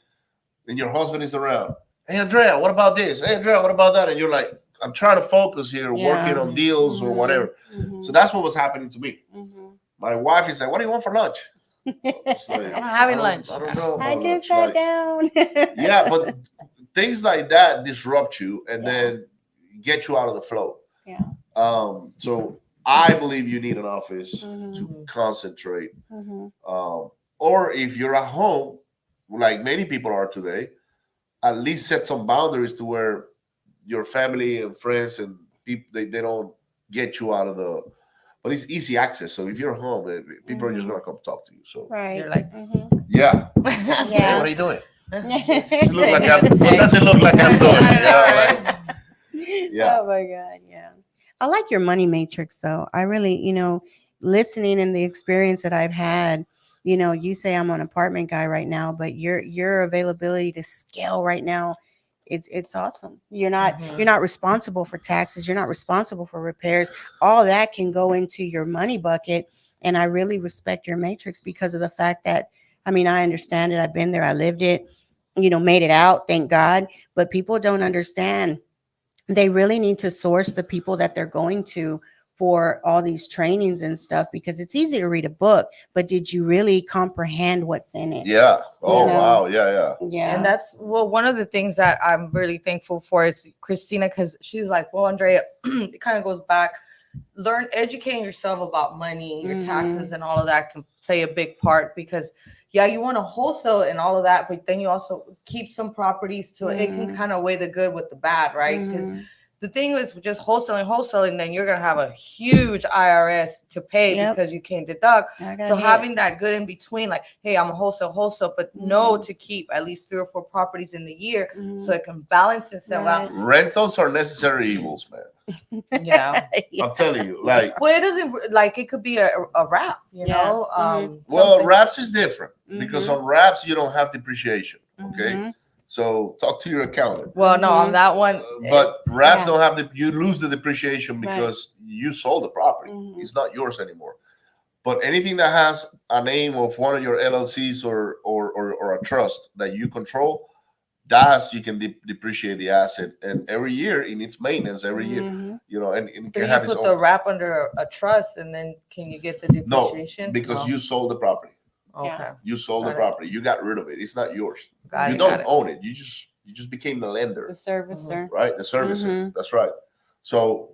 and your husband is around. Hey, Andrea, what about this? Hey, Andrea, what about that? And you're like, I'm trying to focus here, Yeah. working on deals or whatever. Mhm. So that's what was happening to me. Mhm. My wife is like, what do you want for lunch? It's like, I'm not having I lunch. don't know I about just lunch. sat Like, down. yeah, but things like that disrupt you and Yeah. then get you out of the flow. Yeah. So I believe you need an office to Mhm. concentrate. Mhm. Or if you're at home, like many people are today, at least set some boundaries to where your family and friends and people they don't get you out of the. But it's easy access. So if you're home, people are just gonna come talk to you. So Right. You're like, Mhm. yeah. Hey, Yeah. what are you doing? You Look like what does it look like I'm doing? You know, like, yeah. Oh my God. Yeah. I like your money matrix though. I really, listening and the experience that I've had, you say I'm an apartment guy right now, but your availability to scale right now, it's awesome. You're not responsible for taxes, you're not responsible for repairs. All that can go into your money bucket. And I really respect your matrix because of the fact that I understand it. I've been there, I lived it, made it out, thank God. But people don't understand, they really need to source the people that they're going to for all these trainings and stuff, because it's easy to read a book, but did you really comprehend what's in it? Yeah. Oh know. wow. Yeah. Yeah. And that's one of the things that I'm really thankful for is Christina, because she's like, well, Andrea, it kind of goes back. Educating yourself about money, your taxes, and all of that can play a big part because, yeah, you want to wholesale and all of that, but then you also keep some properties to it. It can kind of weigh the good with the bad, right? Because the thing is just wholesaling, then you're gonna have a huge IRS to pay because you can't deduct. So having that good in between, like, hey, I'm a wholesale, but know to keep at least 3 or 4 properties in the year so it can balance itself out. Rentals are necessary evils, man. Yeah. I'm telling you, like. Well, it doesn't like it could be a wrap, you know. Well, wraps is different because on wraps you don't have depreciation. Okay, so talk to your accountant. Well, no, on that one, But wraps don't have you lose the depreciation because you sold the property. It's not yours anymore. But anything that has a name of one of your LLCs or a trust that you control, that's you can depreciate the asset, and every year it needs maintenance every year, and it so can you have its put own. the wrap under a trust, and then can you get the depreciation? No, because you sold the property. Okay. You sold the property. You got rid of it. It's not yours. Got you it, don't own it. You just became the lender, The servicer. right? The servicer. That's right. So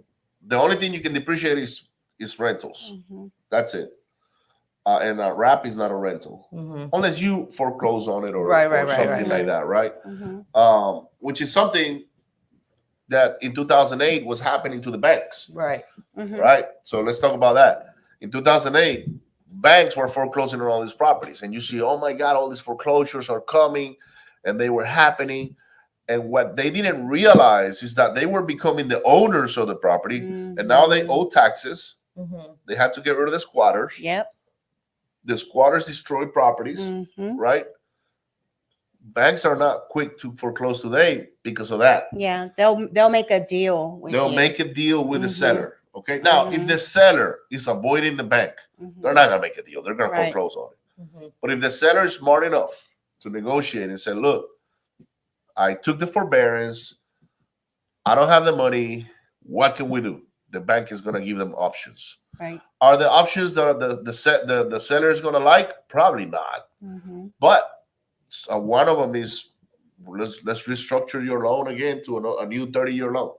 the only thing you can depreciate is rentals. That's it. And a wrap is not a rental unless you foreclose on it or something like that, right? Which is something that in 2008 was happening to the banks, right? Right. So let's talk about that. In 2008, banks were foreclosing on all these properties, and you see, oh my God, all these foreclosures are coming, and they were happening. And what they didn't realize is that they were becoming the owners of the property, and now they owe taxes. They had to get rid of the squatters. Yep. The squatters destroy properties, right? Banks are not quick to foreclose today because of that. Yeah, they'll make a deal with They'll you. make a deal with the seller. Okay. Now, if the seller is avoiding the bank, they're not gonna make a deal. They're gonna foreclose on it. But if the seller is smart enough to negotiate and say, "Look, I took the forbearance. I don't have the money. What can we do?" The bank is gonna give them options. Right. Are the options that the seller is gonna like? Probably not. But one of them is let's restructure your loan again to a new 30-year loan,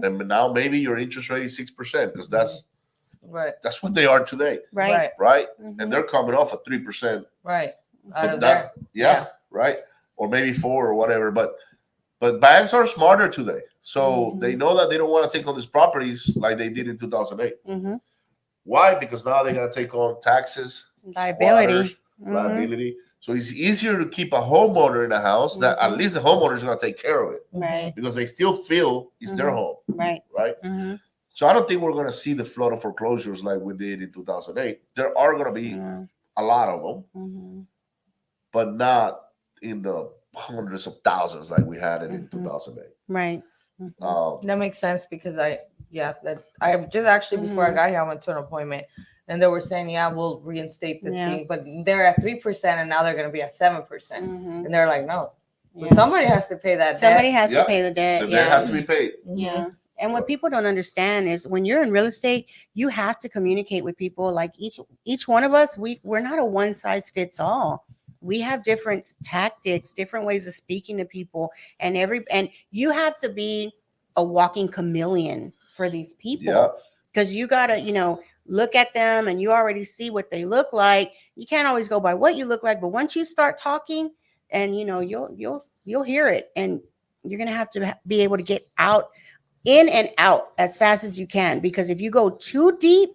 and now maybe your interest rate is 6% because that's what they are today, Right. And they're coming off at 3%, right? Right, or maybe 4 or whatever. But banks are smarter today, so they know that they don't want to take on these properties like they did in 2008. Why? Because now they got to take on taxes, liability. liability. So it's easier to keep a homeowner in a house that at least the homeowner is going to take care of it, Right. because they still feel it's their home, Right. So I don't think we're going to see the flood of foreclosures like we did in 2008. There are going to be a lot of them, but not in the hundreds of thousands like we had in 2008. Right. That makes sense because I just actually before I got here, I went to an appointment and they were saying, yeah, we'll reinstate the thing, but they're at 3% and now they're going to be at 7%. And they're like, no, somebody has to pay that Somebody debt. has to pay the debt. The debt has to be paid. Yeah. And what people don't understand is when you're in real estate, you have to communicate with people. Like each one of us, we're not a one size fits all. We have different tactics, different ways of speaking to people, and you have to be a walking chameleon for these people because you gotta, look at them and you already see what they look like. You can't always go by what you look like, but once you start talking, and you'll hear it, and you're gonna have to be able to get in and out as fast as you can, because if you go too deep,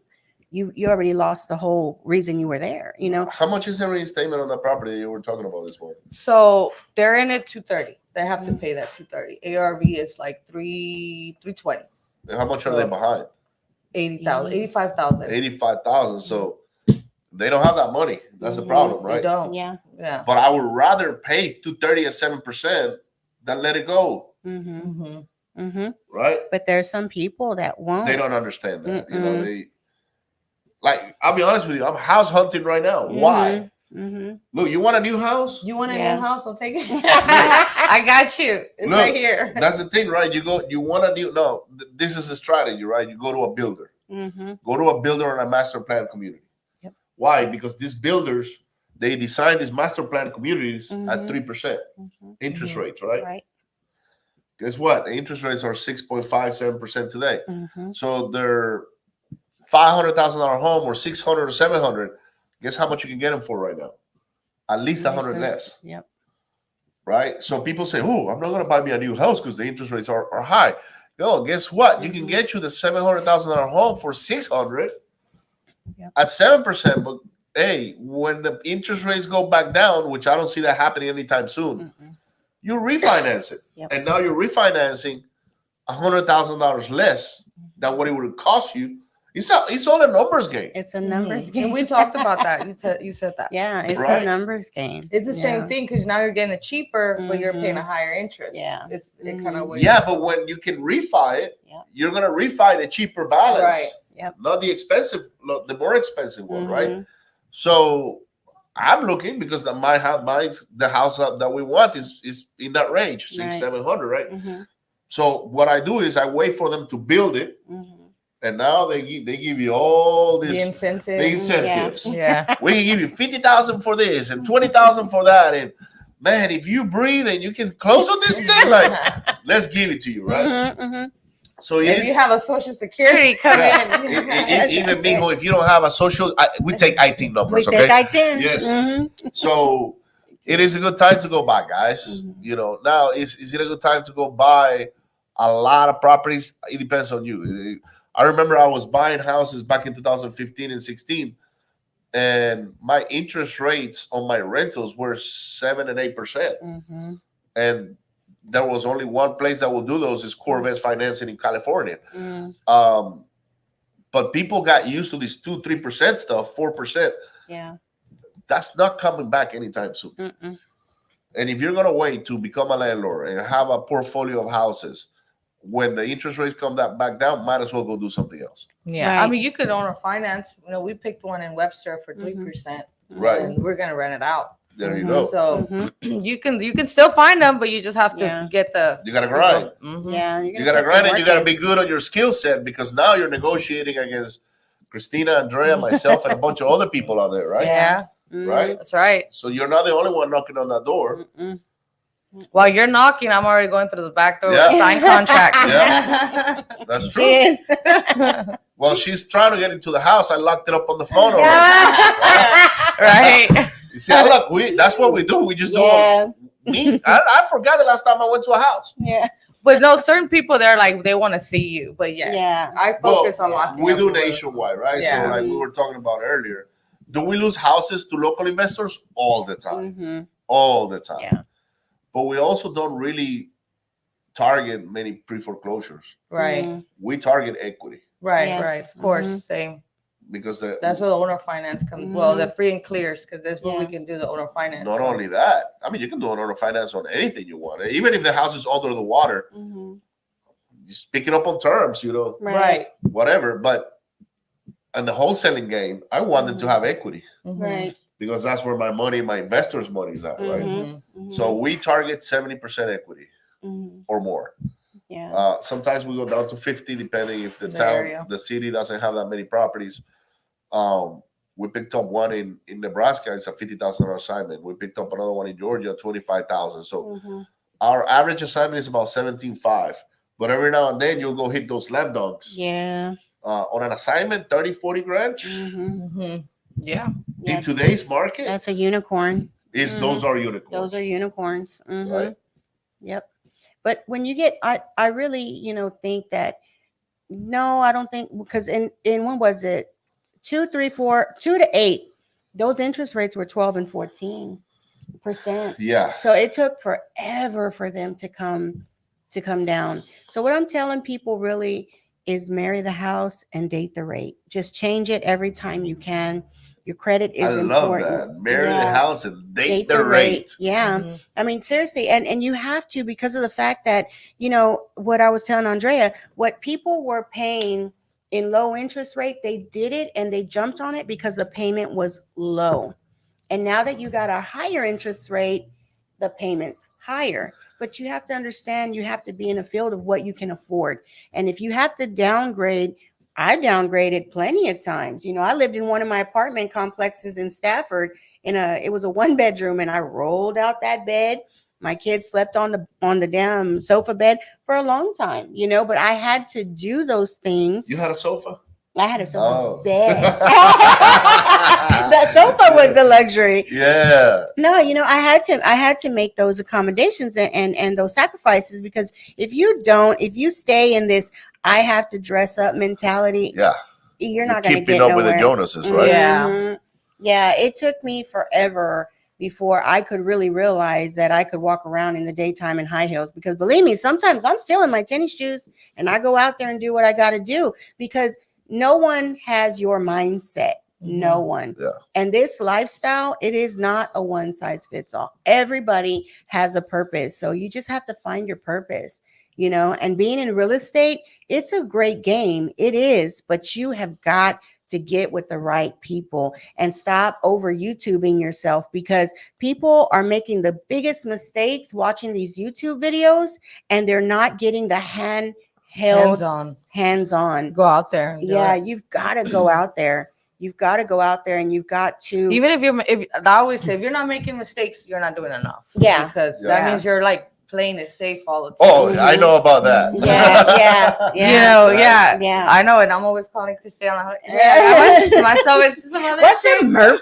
you already lost the whole reason you were there. How much is the reinstatement on the property you were talking about this morning? So they're in at 230. They have to pay that 230. ARV is like 320. And how much are they behind? 80,000, 85,000. 85,000. So they don't have that money. That's the problem, right? They don't. Yeah. But I would rather pay 230 and 7% than let it go. Right? But there's some people that won't. They don't understand that. They like. I'll be honest with you. I'm house hunting right now. Why? Look, you want a new house? You want a new house? I'll take it. I got you. It's right here. That's the thing, right? You want a new. No, this is the strategy, right? You go to a builder. Go to a builder on a master plan community. Why? Because these builders, they design these master plan communities at 3% interest rates, right? Right. Guess what? The interest rates are 6.57% today. So they're $500,000 home or 600 or 700. Guess how much you can get them for right now? At least 100 less. Yep. Right? So people say, "Oh, I'm not going to buy me a new house because the interest rates are high." No, guess what? You can get you the $700,000 home for 600 at 7%. But hey, when the interest rates go back down, which I don't see that happening anytime soon, you refinance it, and now you're refinancing $100,000 less than what it would cost you. It's all a numbers game. It's a numbers game. And we talked about that. You said that. Yeah, it's a numbers game. It's the same thing because now you're getting it cheaper, but you're paying a higher interest. Yeah. It kind of but when you can refi it, you're gonna refi the cheaper balance, right? Not the expensive, the more expensive one, right? So I'm looking because the house that we want is in that range, 600-700, right? So what I do is I wait for them to build it. And now they give you all this the incentives. Yeah. We can give you 50,000 for this and 20,000 for that. And man, if you breathe and you can close on this thing, like let's give it to you, right? So if you have a social security come in, even me, if you don't have a social, we take IT numbers. We take IT. Yes. So it is a good time to go buy, guys. Now is it a good time to go buy a lot of properties? It depends on you. I remember I was buying houses back in 2015 and 16, and my interest rates on my rentals were 7 and 8%. And there was only one place that will do those is Corvette Financing in California. But people got used to this 2-3% stuff, 4%. Yeah. That's not coming back anytime soon. And if you're going to wait to become a landlord and have a portfolio of houses, when the interest rates come back down, might as well go do something else. Yeah, right. I mean, you could own a finance. We picked one in Webster for 3%, right? And we're gonna rent it out. There you go. So you can still find them, but you just have to get the. You gotta grind. Yeah, you gotta grind, and you gotta be good on your skill set because now you're negotiating against Christina, Andrea, myself, and a bunch of other people out there, right? Yeah, right. That's right. So you're not the only one knocking on that door. While you're knocking, I'm already going through the back door with signed contract. Yeah, that's true. Well, she's trying to get into the house. I locked it up on the phone already. Right. You see, look, that's what we do. We just do it. I forgot the last time I went to a house. Yeah. But no, certain people, they're like, they want to see you. But I focus on locking. We do nationwide, right? So like we were talking about earlier. Do we lose houses to local investors? All the time. All the time. Yeah. But we also don't really target many pre-foreclosures. Right. We target equity. Right, right. Of course, same. Because that's where the owner finance comes. Well, the free and clears, because that's where we can do the owner finance. Not only that, I mean, you can do an owner finance on anything you want. Even if the house is under the water, just pick it up on terms, Right. whatever. But in the wholesaling game, I want them to have equity Right. because that's where my money, my investors' money is at, right? So we target 70% equity or more. Yeah. Sometimes we go down to 50, depending if the area. town, the city doesn't have that many properties. We picked up one in Nebraska. It's a $50,000 assignment. We picked up another one in Georgia, 25,000. So our average assignment is about 17.5. But every now and then you'll go hit those slam dunks. Yeah. On an assignment, 30, 40 grand. Yeah. In today's market, That's a unicorn. those are unicorns. Those are unicorns. Right? Yep. But when you get, I really, think that, no, I don't think, because in when was it? 2, 3, 4, 2 to 8, those interest rates were 12 and 14%. Yeah. So it took forever for them to come down. So what I'm telling people really is marry the house and date the rate. Just change it every time you can. Your credit is important. I love that. Marry the house and date the rate. Yeah. I mean, seriously. And you have to, because of the fact that, what I was telling Andrea, what people were paying in low interest rate, they did it and they jumped on it because the payment was low. And now that you got a higher interest rate, the payment's higher. But you have to understand, you have to be in a field of what you can afford. And if you have to downgrade, I downgraded plenty of times. I lived in one of my apartment complexes in Stafford it was a 1-bedroom, and I rolled out that bed. My kids slept on the damn sofa bed for a long time, but I had to do those things. You had a sofa? I had a sofa bed. The sofa was the luxury. Yeah. No, I had to make those accommodations and those sacrifices, because if you stay in this I have to dress up mentality, you're not going to get nowhere. Keeping up with the Jonases, right? Yeah. Yeah, it took me forever before I could really realize that I could walk around in the daytime in high heels, because believe me, sometimes I'm still in my tennis shoes and I go out there and do what I got to do, because no one has your mindset. No one. Yeah. And this lifestyle, it is not a one size fits all. Everybody has a purpose. So you just have to find your purpose, and being in real estate, it's a great game. It is, but you have got to get with the right people and stop over YouTubing yourself, because people are making the biggest mistakes watching these YouTube videos and they're not getting the hands-on. Go out there. And do it. You've got to go out there. You've got to go out there, and you've got to. Even if I always say, if you're not making mistakes, you're not doing enough. Yeah. Because that means you're like playing it safe all the time. Oh, I know about that. Yeah. I know it. I'm always calling Christiana. I went to myself into some other What's shit. a MERP?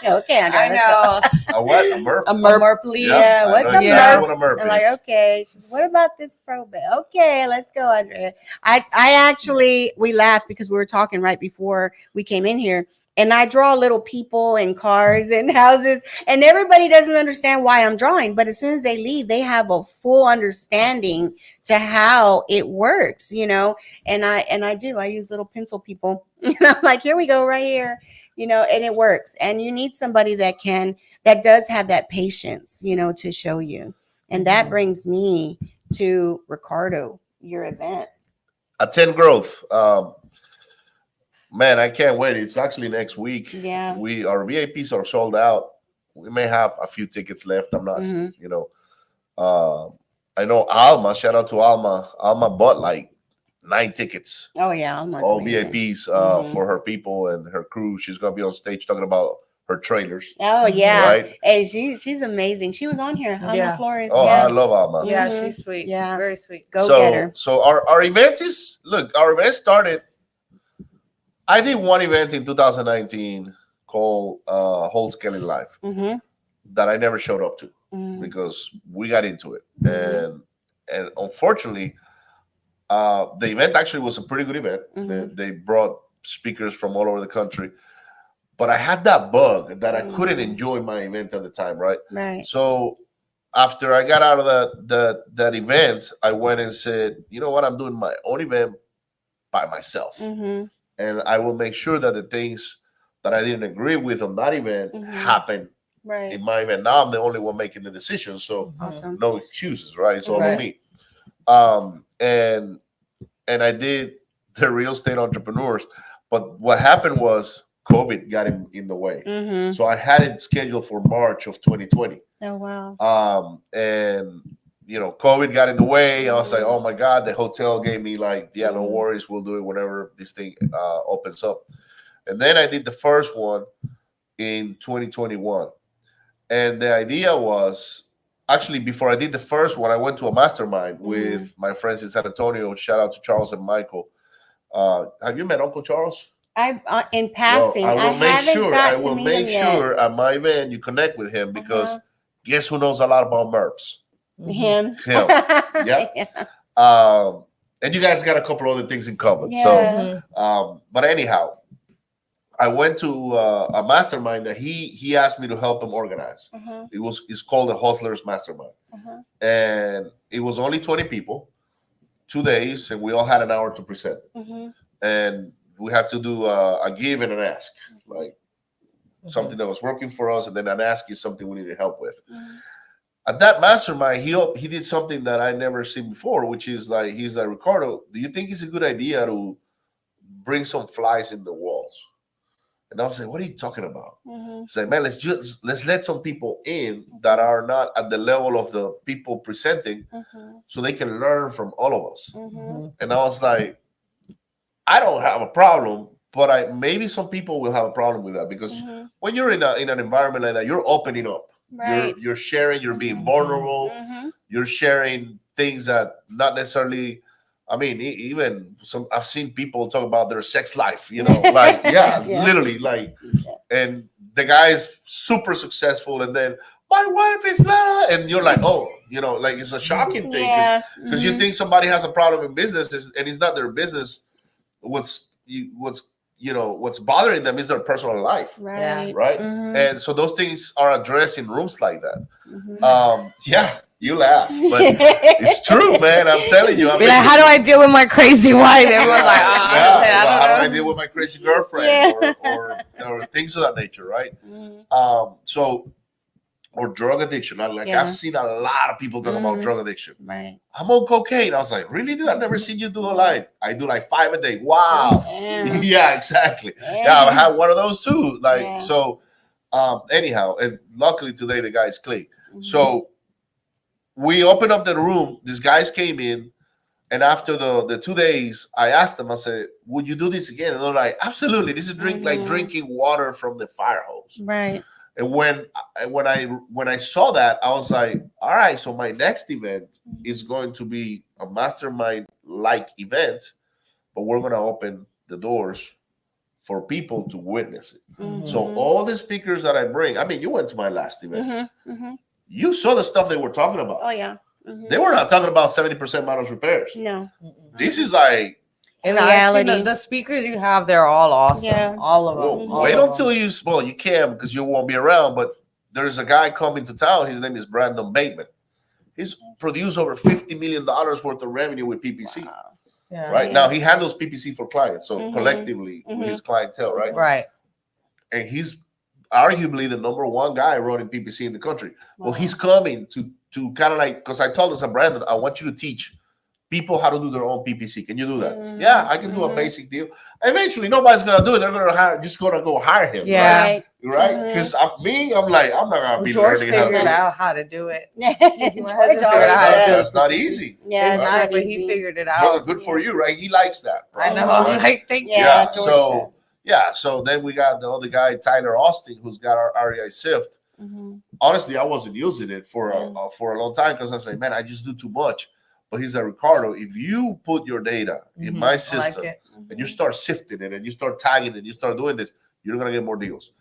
Okay, Andrea, I know. A what? A MERP? A MERP, please. Yeah, what's a exactly MERP? what a MERP I'm is. like, okay. She's, what about this probate? Okay, let's go, Andrea. I actually, we laughed because we were talking right before we came in here. And I draw little people and cars and houses, and everybody doesn't understand why I'm drawing. But as soon as they leave, they have a full understanding to how it works, And I do. I use little pencil people. I'm like, here we go, right here, and it works. And you need somebody that does have that patience, to show you. And that brings me to Ricardo, your event. Attend Growth. Man, I can't wait. It's actually next week. Yeah. Our VIPs are sold out. We may have a few tickets left. I'm not, I know Alma, shout out to Alma. Alma bought like 9 tickets. Oh yeah, Alma's all amazing. VIPs for her people and her crew. She's gonna be on stage talking about her trailers. Oh yeah. Right? Hey, she's amazing. She was on here. Alma Flores. Oh, yeah. I love Alma. Yeah, she's sweet. Yeah. Very sweet. Go get her. So our event is our event started. I did one event in 2019 called Wholesaling Live that I never showed up to because we got into it. And unfortunately, the event actually was a pretty good event. They brought speakers from all over the country. But I had that bug that I couldn't enjoy my event at the time, right? Right. So after I got out of that event, I went and said, you know what? I'm doing my own event by myself. And I will make sure that the things that I didn't agree with on that event happen in my event. Now I'm the only one making the decision. So no excuses, right? It's all on me. and I did the real estate entrepreneurs. But what happened was COVID got in the way. Mm-hmm. So I had it scheduled for March of 2020. Oh wow. And COVID got in the way. I was like, oh my God, the hotel gave me like, yeah, no worries, we'll do it whenever this thing opens up. And then I did the first one in 2021. And the idea was actually before I did the first one, I went to a mastermind with my friends in San Antonio. Shout out to Charles and Michael. Have you met Uncle Charles? I in passing. Well, I will make haven't sure. got I to will meet make him yet. sure at my event you connect with him because guess who knows a lot about MERPs? Him. Him. Yeah. And you guys got a couple other things in common. Yeah. So, but anyhow, I went to a mastermind that he asked me to help him organize. It's called the Hustlers Mastermind, and it was only 20 people, 2 days, and we all had an hour to present. And we had to do a give and an ask, like something that was working for us, and then an ask is something we needed help with. At that mastermind, he did something that I never seen before, which is like he's like, Ricardo, do you think it's a good idea to bring some flies in the walls? And I was like, what are you talking about? It's like, man, let's let some people in that are not at the level of the people presenting, so they can learn from all of us. And I was like, I don't have a problem, but maybe some people will have a problem with that because when you're in an environment like that, you're opening up. Right. You're sharing, you're being vulnerable, you're sharing things that not necessarily, I mean, even I've seen people talk about their sex life, like, literally, like, and the guy is super successful, and then my wife is that, and you're like, oh, like it's a shocking thing because you think somebody has a problem in business, and it's not their business. What's bothering them is their personal life, right? And so those things are addressed in rooms like that. You laugh, but it's true, man. I'm telling you. Be like, how do I deal with my crazy wife? Everyone's like, how do I deal with my crazy girlfriend or things of that nature, right? Or drug addiction. I've seen a lot of people talk about drug addiction. Right. I'm on cocaine. I was like, really, dude? I've never seen you do a line. I do like 5 a day. Wow. Yeah, exactly. Yeah, I had one of those too. So anyhow, and luckily today the guy's clean. So we opened up the room. These guys came in, and after the 2 days, I asked them, I said, would you do this again? And they're like, absolutely. This is like drinking water from the fire hose. Right. And when I saw that, I was like, all right, so my next event is going to be a mastermind-like event, but we're going to open the doors for people to witness it. So all the speakers that I bring, I mean, you went to my last event. You saw the stuff they were talking about. Oh, yeah. They were not talking about 70% models repairs. No. This is like... And I've seen the speakers you have, they're all awesome. Yeah. All of them. Wait until you can because you won't be around, but there's a guy coming to town. His name is Brandon Bateman. He's produced over $50 million worth of revenue with PPC. Wow. Yeah. Right now, he handles PPC for clients, so collectively with his clientele, right? Right. And he's arguably the number one guy running PPC in the country. Wow. Well, he's coming to kind of like, because I told him, Brandon, I want you to teach people how to do their own PPC. Can you do that? Yeah, I can do a basic deal. Eventually, nobody's gonna do it. They're gonna go hire him. Yeah, right. Because I'm like, I'm not gonna be George learning how to do it. Figured out how to do it. It's not easy. Yeah, it's not, but he figured it out. Well, good for you, right? He likes that. Right? I know. Like, thank you. So then we got the other guy, Tyler Austin, who's got our REI Sift. Honestly, I wasn't using it for a long time because I was like, man, I just do too much. But he's like, Ricardo, if you put your data in my system and you start sifting it and you start tagging it and you start doing this, you're going to get more deals.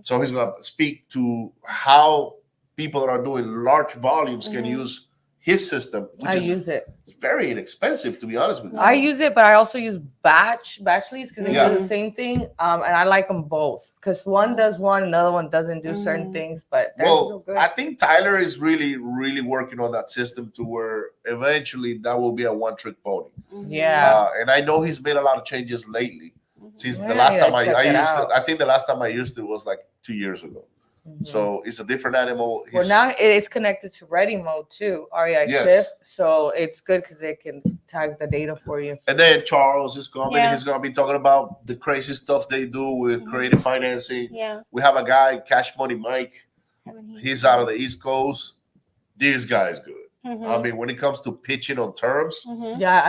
So he's going to speak to how people that are doing large volumes can use his system. I use it. It's very inexpensive, to be honest with you. I use it, but I also use batch leads because they do the same thing. And I like them both because one does one, another one doesn't do certain things. But they're so good. I think Tyler is really, really working on that system to where eventually that will be a one-trick pony. Yeah. And I know he's made a lot of changes lately. Since the last time I used it, I think the last time I used it was like 2 years ago. So it's a different animal. Well, now it is connected to Ready Mode too, REI Shift. So it's good because it can tag the data for you. And then Charles is coming. Yeah. He's going to be talking about the crazy stuff they do with creative financing. Yeah. We have a guy, Cash Money Mike. Haven't he? He's out of the East Coast. This guy's good. Mhm. I mean, when it comes to pitching on terms, Mhm. Yeah,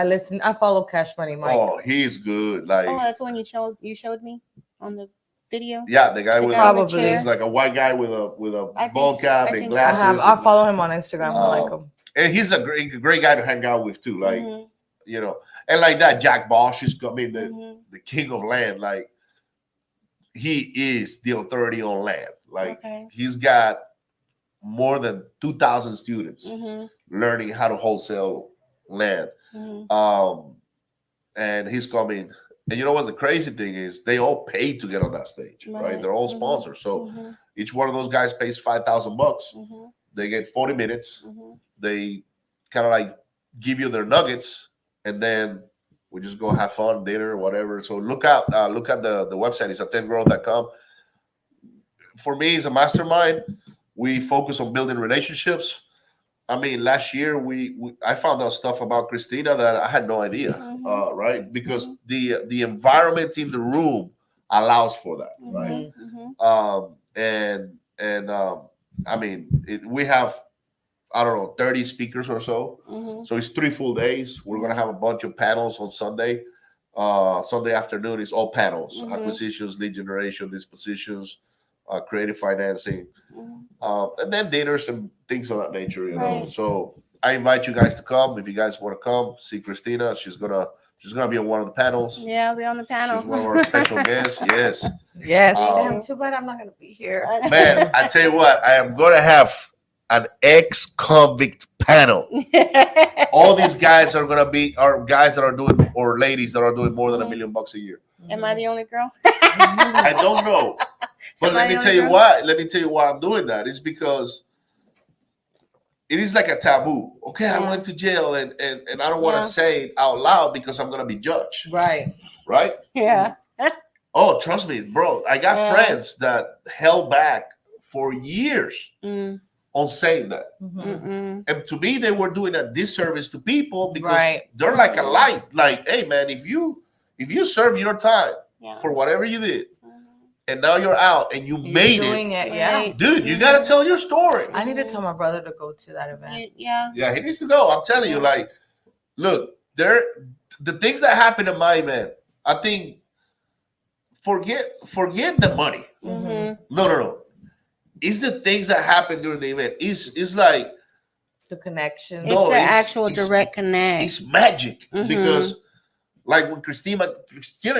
I follow Cash Money Mike. oh, he's good. Like, Oh, that's the one you showed me on the video. yeah, the guy The with guy on the Probably. chair. he's like a white guy with a I think ball so. cap I and think so. glasses. I follow him on Instagram. I like Um, him. And he's a great guy to hang out with too. Like, Mhm. you know, and like that, Jack Bosch is coming, Mhm. the king of land. Like, he is the authority on land. Like, Okay. he's got more than 2,000 students Mhm. learning how to wholesale land. Mhm. And he's coming. And you know what the crazy thing is? They all paid to get on that stage, right? Right. They're all Mhm. sponsors. So Mhm. each one of those guys pays $5,000. Mhm. They get 40 minutes. Mhm. They kind of like give you their nuggets, and then we just go have fun, dinner, whatever. So look at the website. It's at 10growth.com. For me, it's a mastermind. We focus on building relationships. I mean, last year I found out stuff about Christina that I had no idea, Mhm. right? Because the environment in the room allows for that, right? Mhm. Mhm. And I mean, we have, I don't know, 30 speakers or so. Mhm. So it's 3 full days. We're gonna have a bunch of panels on Sunday. Sunday afternoon is all panels: Mhm. acquisitions, lead generation, dispositions, creative financing, Mhm. and then dinners and things of that nature. You know. Right. So I invite you guys to come. If you guys want to come, see Christina. She's gonna be on one of the panels. Yeah, I'll be on the panel. She's one of our special guests. Yes, Yes. Um, Too bad I'm not gonna be here. man. I tell you what, I am gonna have an ex-convict panel. All these guys are guys that are doing, or ladies that are doing more than $1 million a year. Am I the only girl? I don't know, but Am let I me the tell only you girl? why. Let me tell you why I'm doing that. It's because it is like a taboo. Okay, I Yeah. went to jail, and I don't want Yeah. to say it out loud because I'm gonna be judged, Right. right? Yeah. Oh, trust me, bro. I got Yeah. friends that held back for years Mm. on saying that. Mhm. Mm-mm. And to me, they were doing a disservice to people because Right. they're like a light. Like, hey, man, if you serve your time Yeah. for whatever you did, Mhm. and now you're out and you You're made doing it. Yeah. Right. dude, you gotta tell your story. I need to tell my brother to go to that event. Yeah. Yeah, he needs to go. I'm telling you, Yeah. like, look, the things that happened in my event. I think forget the money. Mhm. No. It's the things that happen during the event. It's like The connection. It's No, the it's- actual it's- direct connect. it's magic Mhm. because like when Christina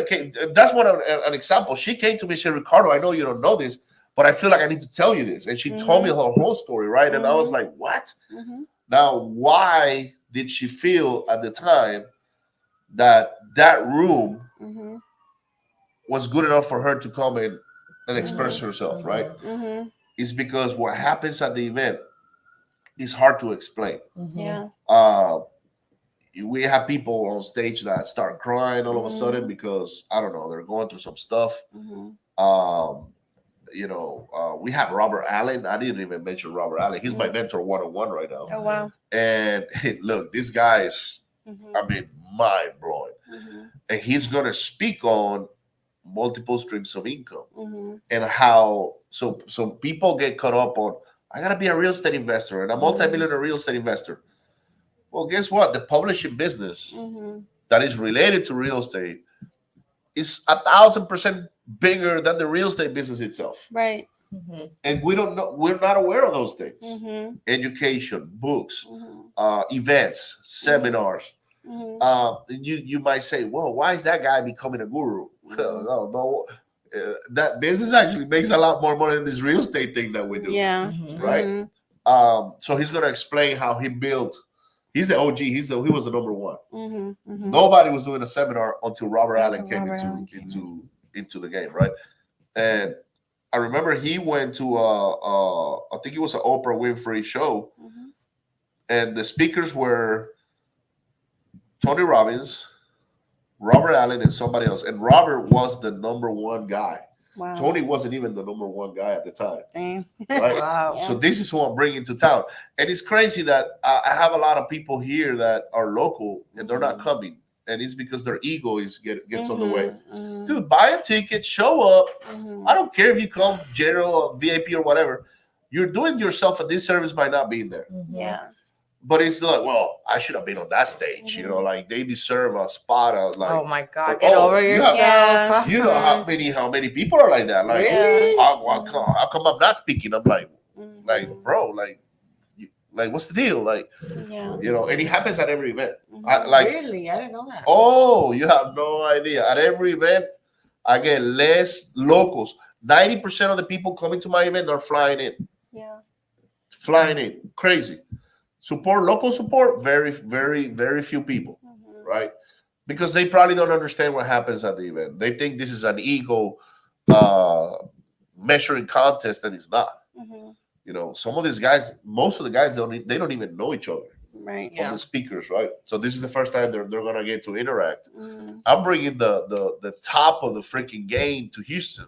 came, that's an example. She came to me and said, Ricardo, I know you don't know this, but I feel like I need to tell you this. And she told me her whole story, right? And I was Mhm. like, what? Mhm. Now, why did she feel at the time that room Mhm. was good enough for her to come in and express herself, right? Mhm. It's because what happens at the event is hard to explain. Yeah. Uh, we have people on stage that start crying all of a sudden because I don't know, they're going through some stuff. Mhm. Um, we have Robert Allen. I didn't even mention Robert Allen. He's my mentor 101 right now. Oh wow. And look, this guy is, Mhm. I mean, mind blowing. Mhm. And he's gonna speak on multiple streams of income Mhm. and how so people get caught up on I gotta be a real estate investor and a multi-millionaire real estate investor. Well, guess what? The publishing business Mhm. that is related to real estate is 1,000% bigger than the real estate business itself. Right. Mhm. And we don't know, we're not aware of those things. Mhm. Education, books, Mhm. events, seminars. Mhm. You might say, well, why is that guy becoming a guru? No. That business actually makes a lot more money than this real estate thing that we do. Yeah. Mhm. Right? Mhm. So he's gonna explain how he built. He's the OG. He was the number one. Mhm. Mhm. Nobody was doing a seminar until Robert Until Allen came Robert Allen came into the game, right? And I remember he went to I think it was an Oprah Winfrey show, Mhm. and the speakers were Tony Robbins, Robert Allen, and somebody else. And Robert was the number one guy. Wow. Tony wasn't even the number one guy at the time, Dang. right? Wow. Yeah. So this is who I'm bringing to town, and it's crazy that I have a lot of people here that are local and they're not coming, and it's because their ego gets on the way. Dude, buy a ticket, show up. I don't care if you come general or VIP or whatever. You're doing yourself a disservice by not being there. Yeah. But it's like, well, I should have been on that stage. You know, like they deserve a spot. Like, Oh my God! for- Get oh, over you yourself. have- you know how many people are like that. Like, Really? how come I'm not speaking? I'm like, Mhm. bro, like, what's the deal? Like, Yeah. you know, and it happens at every event. Mhm. Really? I didn't know that. Oh, you have no idea. At every event, I get less locals. 90% of the people coming to my event are flying in. Yeah. Flying in. Crazy. Local support, very, very, very few people, right? Because they probably don't understand what happens at the event. They think this is an ego measuring contest, and it's not. You know, some of these guys, most of the guys, they don't even know each other. Right. On the speakers, right? So this is the first time they're gonna get to interact. Mhm. I'm bringing the top of the freaking game to Houston,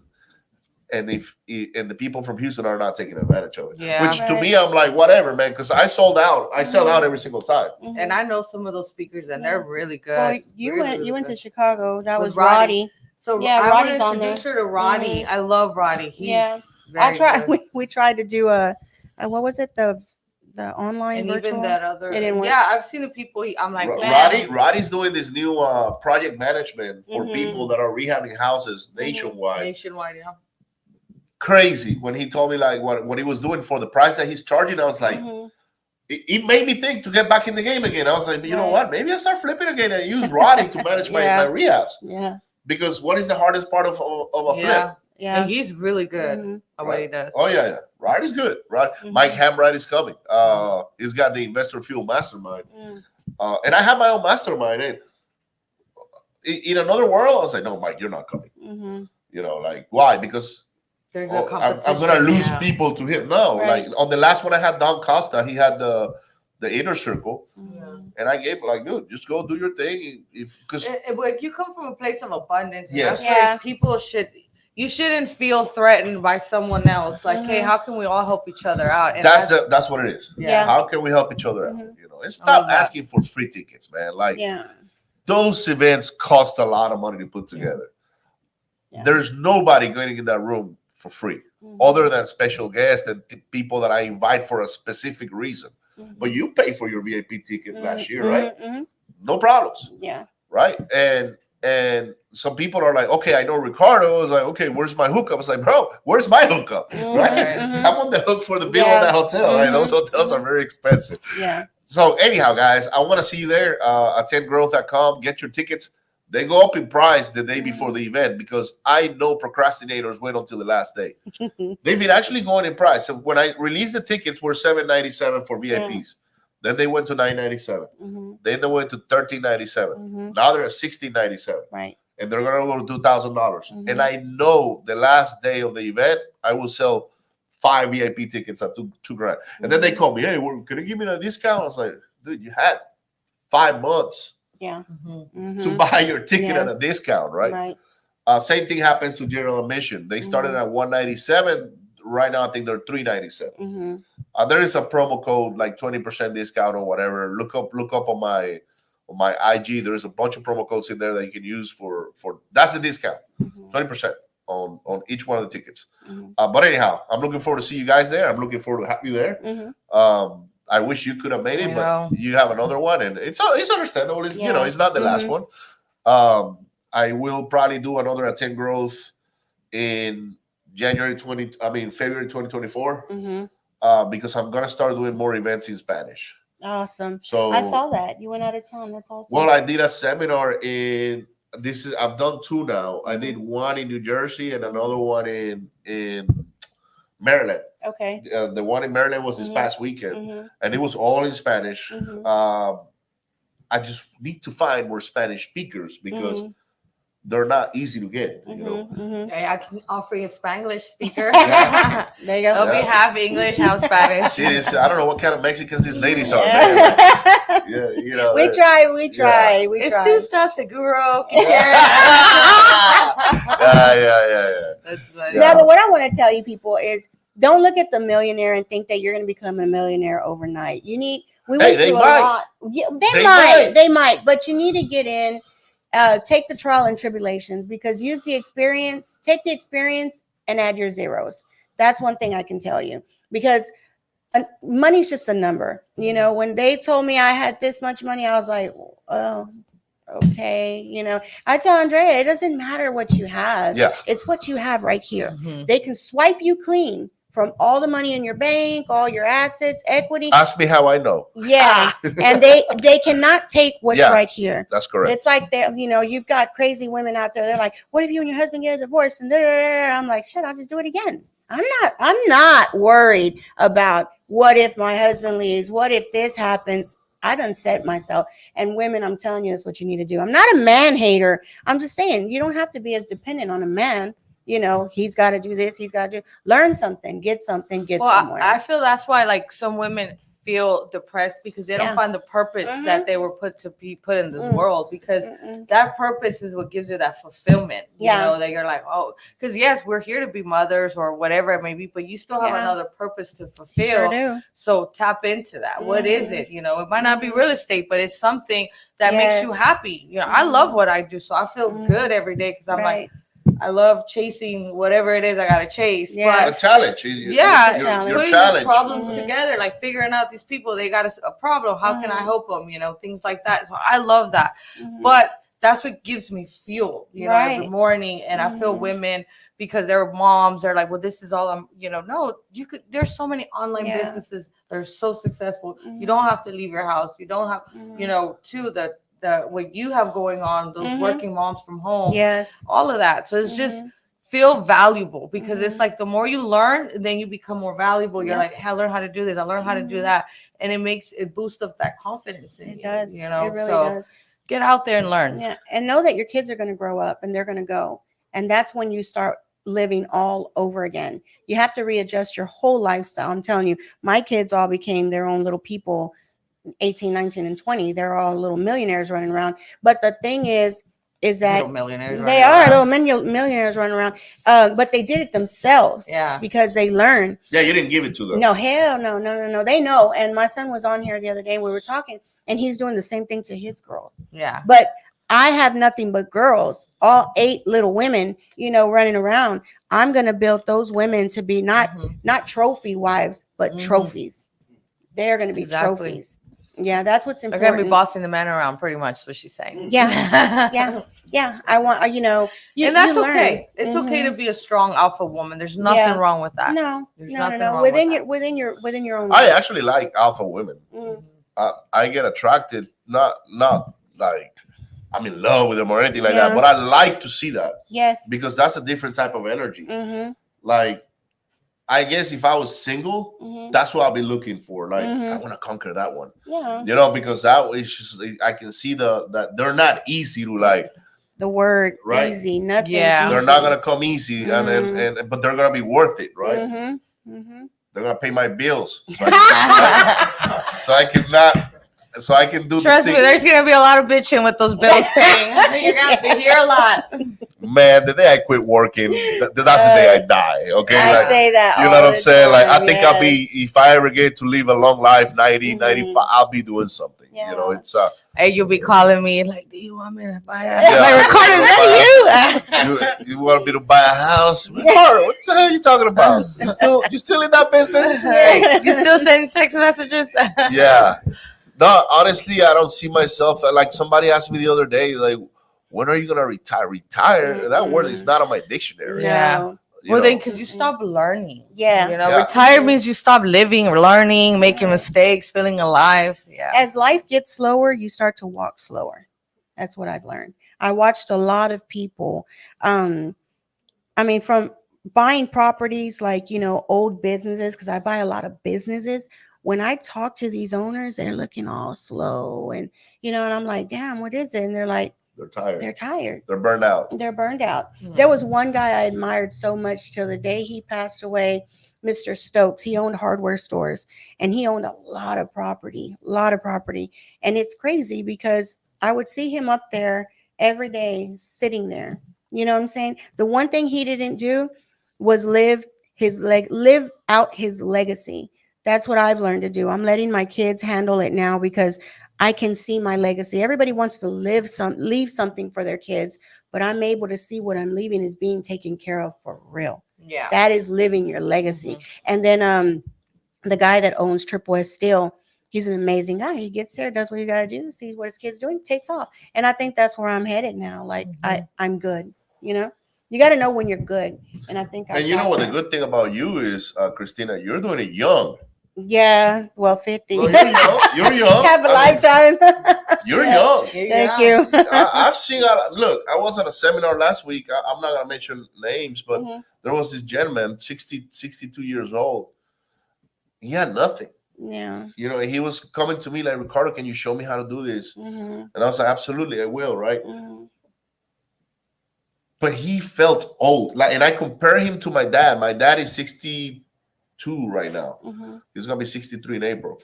and and the people from Houston are not taking advantage of it. Yeah. Which to me, I'm like, whatever, man, because I sold out. I sell out every single time. And I know some of those speakers, and they're really good. Well, you Really, went really to good. Chicago. That With was Roddy. Roddy. So Yeah, I want to Roddy's on introduce her to Roddy. I love Roddy. He's Yeah. very I tried. good. We tried to do a what was it, the online And virtual? even that other, It didn't work. yeah, I've seen the people. I'm like, man, Roddy's doing this new project management for Mhm. people that are rehabbing houses nationwide. nationwide, yeah. Crazy. When he told me like what he was doing for the price that he's charging, I was like, Mhm. it made me think to get back in the game again. I was like, you know Right. what? Maybe I start flipping again and use Roddy to manage my rehabs. Yeah. Because what is the hardest part of a flip? Yeah. Yeah. And he's really good Mhm. at what he does. Oh yeah. Roddy's good. Right. Mhm. Mike Hamright is coming. He's got the Investor Fuel Mastermind. Mm. And I have my own mastermind. And in another world, I was like, no, Mike, you're not coming. Mhm. You know, like why? Because There's a I'm competition. gonna lose yeah. people to him. No, Right. like on the last one I had Don Costa, he had the inner circle, Mhm. and I gave like, dude, just go do your thing. Because Like you come from a place of abundance. And Yes. that's why people you shouldn't feel threatened by someone else. Like, hey, how can we all help each other out? And that's what it is. Yeah. How can we help each other out? Mhm. You know, and stop that. asking for free tickets, man. Like Yeah. those events cost a lot of money to put together. Yeah. There's nobody going in that room for free, Mhm. other than special guests and people that I invite for a specific reason. Mhm. But you pay for your VIP ticket last year, Mhm. right? Mhm. No problems, Yeah. right? And some people are like, okay, I know Ricardo. I was like, okay, where's my hookup? I was like, bro, where's my hookup? Mhm. Right? Mhm. I'm on the hook for the bill Yeah. on that hotel, right? Mhm. Those hotels are very expensive. Yeah. So anyhow, guys, I want to see you there. Attendgrowth.com. Get your tickets. They go up in price the day before the event because I know procrastinators wait until the last day. They've been actually going in price. So when I released the tickets, were $797 for VIPs. Then they went to $997. Mhm. Then they went to $1397. Mhm. Now they're at $1697. Right. And they're gonna go to $2,000. Mhm. And I know the last day of the event, I will sell 5 VIP tickets at two grand. And then they call me, hey, can you give me a discount? I was like, dude, you had 5 months Yeah. Mhm. to Mhm. buy your ticket Yeah. at a discount, right? Right. Same thing happens to general admission. They started at $197. Right now, I think they're $397. Mhm. There is a promo code like 20% discount or whatever. Look up on my IG. There is a bunch of promo codes in there that you can use for that's the discount, Mhm. 20% on each one of the tickets. Mhm. But anyhow, I'm looking forward to see you guys there. I'm looking forward to have you there. Mhm. I wish you could have made it, I but know. you have another one, and it's understandable. It's Yeah. it's not the last Mhm. one. I will probably do another Attend Growth in February 2024, Mhm. because I'm gonna start doing more events in Spanish. Awesome. So I saw that you went out of town. That's awesome. well, I did a seminar I've done 2 now. I Mhm. did one in New Jersey and another one in Maryland. Okay. The one in Maryland was this Mhm. past weekend, Mhm. and it was all in Spanish. Mhm. I just need to find more Spanish speakers because Mhm. they're not easy to get. You know. Hey, I can offer you a Spanglish speaker. Yeah. There you go. It'll be half English, half Spanish. See, I don't know what kind of Mexicans these ladies are. Man. Yeah. Yeah, you know. We try. We It's try. Susta Seguro. Yeah. That's funny. No, but what I want to tell you people is don't look at the millionaire and think that you're going to become a millionaire overnight. We Hey, went they through a might. lot. Yeah, They they might, but you need to get in, take the trial and tribulations because use the experience, take the experience and add your zeros. That's one thing I can tell you because money's just a number. You know, when they told me I had this much money, I was like, oh, okay. You know, I tell Andrea, it doesn't matter what you have. Yeah. It's what you have right here. Mhm. They can swipe you clean from all the money in your bank, all your assets, equity. Ask me how I know. Yeah. And they cannot take what's Yeah. right here. That's correct. It's like that, you know, you've got crazy women out there. They're like, what if you and your husband get a divorce? And I'm like, shit, I'll just do it again. I'm not worried about what if my husband leaves, what if this happens. I done set myself. And women, I'm telling you, that's what you need to do. I'm not a man hater. I'm just saying you don't have to be as dependent on a man. You know, he's got to do this. He's got to learn something, get something, get Well, somewhere. I feel that's why like some women feel depressed because they Yeah. don't find the purpose that they were put to be put in this world because that purpose is what gives you that fulfillment. You know, that you're like, oh, because yes, we're here to be mothers or whatever it may be, but you still have another purpose to fulfill. Sure do. So tap into that. What is it? You know, it might not be real estate, but it's something that makes you happy. You know, I love what I do, so I feel good every day because I'm like, I love chasing whatever it is I gotta chase. Yeah. A challenge. challenge. Your Putting challenge. these problems together, like figuring out these people, they got a problem. How can I help them? You know, things like that. So I love that. But that's what gives me fuel, you know, every morning. And I feel women because they're moms, they're like, well, this is all I'm, you know, no, you could, there's so many online businesses that are so successful. You don't have to leave your house. You don't have, you know, what you have going on, those working moms from home. Yes. All of that. So it's just feel valuable because it's like the more you learn, then you become more valuable. You're like, hey, I learned how to do this. I learned how to do that. And it boosts up that confidence in you. Does. You know, it really so does. get out there and learn. Yeah. And know that your kids are going to grow up and they're going to go. And that's when you start living all over again. You have to readjust your whole lifestyle. I'm telling you, my kids all became their own little people. 18, 19, and 20. They're all little millionaires running around. But the thing is that Little millionaires they are little millionaires running around. But they did it themselves. Yeah. Because they learned. Yeah, you didn't give it to them. No, hell no. They know. And my son was on here the other day. We were talking, and he's doing the same thing to his girls. Yeah. But I have nothing but girls, all 8 little women, you know, running around. I'm gonna build those women to be not trophy wives, but trophies. They're gonna be trophies. Yeah, that's what's important. They're gonna be bossing the man around, pretty much. What she's saying. Yeah. I want, you know, and that's okay. It's okay to be a strong alpha woman. There's nothing wrong with that. No. Wrong Within with your own. I actually like alpha women. I get attracted, not like I'm in love with them or anything like that, but I like to see that. Yes. Because that's a different type of energy. Like, I guess if I was single, that's what I'll be looking for. Like, I want to conquer that one. Yeah. You know, because that is just, I can see that they're not easy to like. The word right? easy, nothing. Yeah. They're not gonna come easy, and but they're gonna be worth it, right? They're gonna pay my bills, so I can do. Trust me, there's gonna be a lot of bitching with those bills paying. You're gonna have to hear a lot. Man, the day I quit working, that's the day I die. Okay, I say that. You know what I'm saying? Like, I think I'll be, if I ever get to live a long life, 90, 95, I'll be doing something. You know, it's Hey, you'll be calling me like, do you want me to buy that? Like, Ricardo, is that you want me to buy a house? Ricardo, what the hell are you talking about? You still in that business? Hey, you still sending text messages? Yeah. No, honestly, I don't see myself. Like, somebody asked me the other day, like, when are you gonna retire? Retire? That word is not on my dictionary. Yeah. Well, then, because you stop learning. Yeah. You know, retire means you stop living, learning, making mistakes, feeling alive. Yeah. As life gets slower, you start to walk slower. That's what I've learned. I watched a lot of people. I mean, from buying properties, like, you know, old businesses, because I buy a lot of businesses. When I talk to these owners, they're looking all slow, and, you know, and I'm like, damn, what is it? And they're like, They're tired. They're tired. They're burned out. They're burned out. Mhm. There was one guy I admired so much till the day he passed away, Mr. Stokes. He owned hardware stores and he owned a lot of property. And it's crazy because I would see him up there every day sitting there. You know what I'm saying? The one thing he didn't do was live out his legacy. That's what I've learned to do. I'm letting my kids handle it now because I can see my legacy. Everybody wants to leave something for their kids, but I'm able to see what I'm leaving is being taken care of for real. Yeah. That is living your legacy. Mhm. And then the guy that owns Triple S Steel, he's an amazing guy. He gets there, does what he got to do, sees what his kid's doing, takes off. And I think that's where I'm headed now. Like I'm good. You know, you got to know when you're good. And I think And you know what the good thing about you is, Christina, you're doing it young. Yeah, well, 50. No, you're young. You're young. Have a I mean, lifetime. you're Yeah. young. Thank you. I've seen. Look, I was at a seminar last week. I'm not gonna mention names, but Mhm. there was this gentleman, 62 years old. He had nothing. Yeah. You know, and he was coming to me like, Ricardo, can you show me how to do this? Mm-hmm. And I was like, absolutely, I will, right? Mm-hmm. But he felt old. Like, and I compare him to my dad. My dad is 62 right now. Mm-hmm. He's gonna be 63 in April.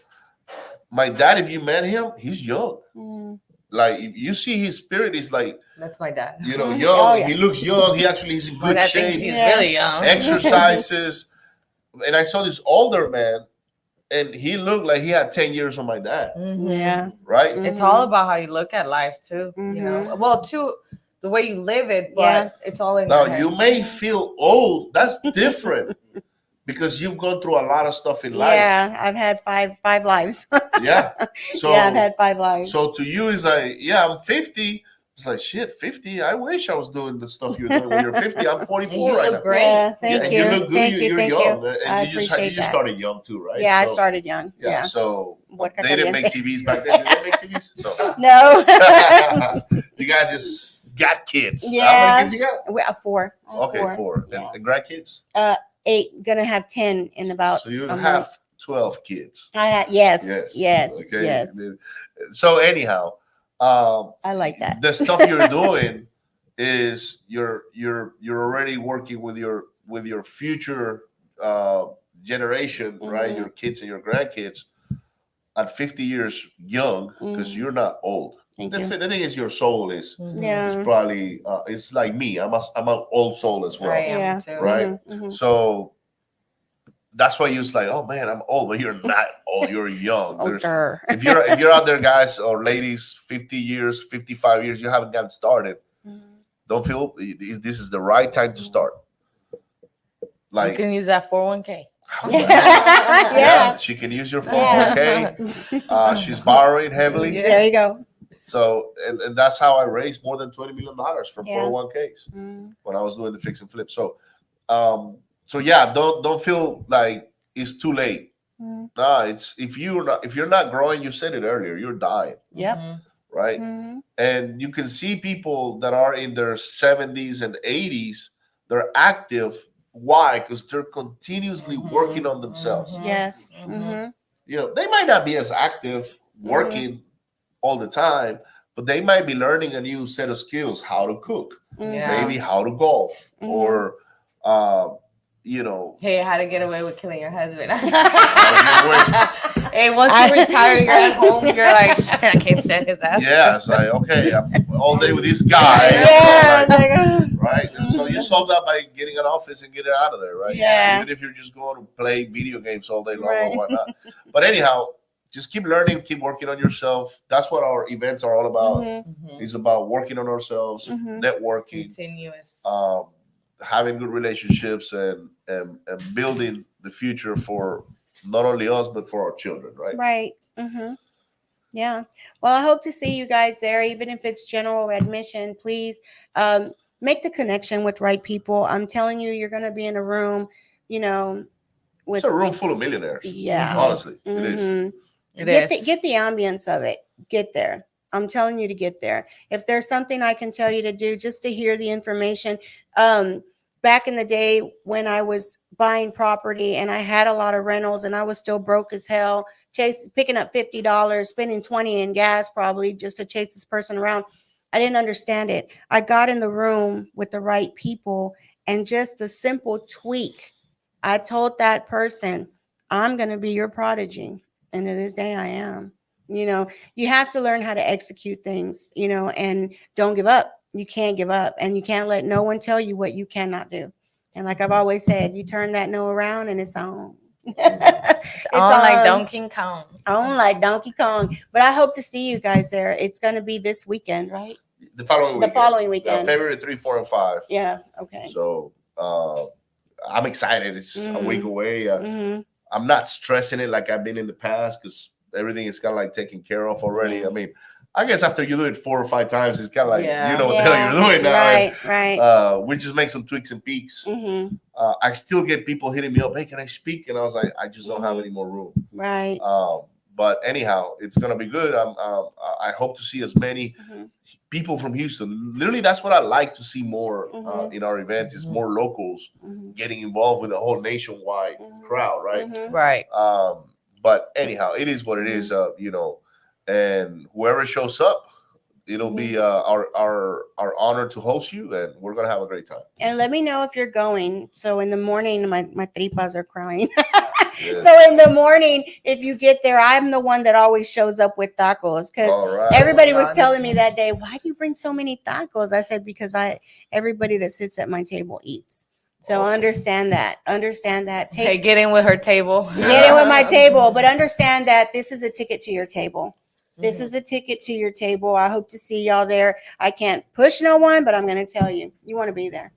My dad, if you met him, he's young. Mm-hmm. Like, if you see his spirit is like, That's my dad. you know, Mhm. young. Oh, yeah. He looks young. He actually is in My good dad thinks shape. he's Yeah. really young. Exercises. And I saw this older man, and he looked like he had 10 years on my dad, Mhm. Yeah. right? Mhm. It's all about how you look at life too. You know, Mhm. well, too, the way you live it, but Yeah. it's all in Now, your head. you may feel old. That's different because you've gone through a lot of stuff in life. Yeah, I've had five lives. Yeah. So, yeah, I've had 5 lives. so to you, it's like, yeah, I'm 50. It's like, shit, 50. I wish I was doing the stuff you're doing when you're 50. I'm And 44 you right look now. great. Yeah, thank Yeah, you. and you look good. Thank you. You're Thank young. you. And I you just appreciate that. started young too, right? Yeah, I So, started young. Yeah. Yeah. So What they didn't make caliente. TVs back then. Did they make TVs? No. No. You guys just got kids. How Yeah. many kids you got? We have 4. I have Okay, 4. Yeah. And grandkids? 8. Gonna have 10 in about. So you a month. have 12 kids. I had yes. Yes. Okay. Yes. So anyhow, I like that. the stuff you're doing is you're already working with your future generation, right? Mhm. Your kids and your grandkids at 50 years young, because Mhm. you're not old. Thank The, you. the thing is, your soul is Yeah. probably it's like me. I'm an old soul as well, I am Yeah. too. right? Mhm, mhm. So that's why you was like, oh man, I'm old, but you're not old. You're young. There's- Older. if you're out there, guys or ladies, 50 years, 55 years, you haven't gotten started. Mhm. Don't feel this is the right time to start. You Like, can use that 401k. Yeah. she can use your Yeah. 401k. She's borrowing heavily. Yeah. There you go. So, and that's how I raised more than $20 million from Yeah. 401ks Mhm. when I was doing the fix and flip. So yeah, don't feel like it's too late. Mhm. Nah, it's if you're not growing, you said it earlier, you're dying, Yep. Mhm. right? Mhm. And you can see people that are in their 70s and 80s, they're active. Why? Because they're continuously Mhm. working on themselves. Mhm. Yes. Mhm. Mhm. You know, they might not be as active working all the time, but they might be learning a new set of skills, how to cook, Yeah. maybe how to golf, Mhm. or you know, Hey, how to get away with killing your husband? How Hey, once you retire, you're at home. You're like, I can't stand his ass. yeah, it's like, okay, I'm all day with this guy. Yeah. It's Like, like, right? And so you solve that by getting an office and get it out of there, right? Yeah. Even if you're just going to play video games all day long Right. or whatnot. But anyhow, just keep learning, keep working on yourself. That's what our events are all about. Mhm. Mhm. It's about working on ourselves, Mhm. networking, Continuous. having good relationships, and building the future for not only us but for our children, right? Right. Mm-hmm. Yeah. Well, I hope to see you guys there, even if it's general admission. Please make the connection with right people. I'm telling you, you're going to be in a room, you know, with It's a room full of millionaires. Yeah. Honestly, it is. Mhm. It Get is. the ambience of it. Get there. I'm telling you to get there. If there's something I can tell you to do, just to hear the information. Back in the day when I was buying property and I had a lot of rentals and I was still broke as hell, picking up $50, spending 20 in gas probably just to chase this person around. I didn't understand it. I got in the room with the right people, and just a simple tweak, I told that person, I'm going to be your prodigy. And to this day, I am. You know, you have to learn how to execute things, you know, and don't give up. You can't give up, and you can't let no one tell you what you cannot do. And like I've always said, you turn that no around and it's on. It's on like Donkey Kong. On like Donkey Kong. But I hope to see you guys there. It's going to be this weekend, right? The following weekend. The following weekend. February 3, 4, and 5. Yeah. Okay. So I'm excited. It's a week away. I'm not stressing it like I've been in the past because everything is kind of like taken care of already. I mean, I guess after you do it 4 or 5 times, it's kind of like, you know what the hell you're doing now. Right, right. We just make some tweaks and peaks. I still get people hitting me up, hey, can I speak? And I was like, I just don't have any more room. Right. But anyhow, it's going to be good. I hope to see as many people from Houston. Literally, that's what I like to see more in our events is more locals getting involved with the whole nationwide crowd, right? Right. But anyhow, it is what it is, you know, and whoever shows up, it'll be our honor to host you, and we're going to have a great time. And let me know if you're going. So in the morning, my tripas are crying. Yes. So in the morning, if you get there, I'm the one that always shows up with tacos because everybody was telling me that day, why do you bring so many tacos? I said, because everybody that sits at my table eats. So understand that. Hey, get in with her table. Get in with my table, but understand that this is a ticket to your table. This is a ticket to your table. I hope to see y'all there. I can't push no one, but I'm going to tell you, you want to be there.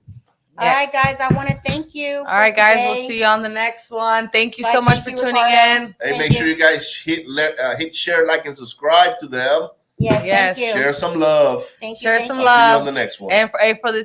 All right, guys, I want to thank you. All right, guys, we'll see you on the next one. Thank you so much for tuning in. Hey, make sure you guys hit share, like, and subscribe to them. Yes, thank you. Share some love. Thank you. Share some I'll love. see you on the next one. And for the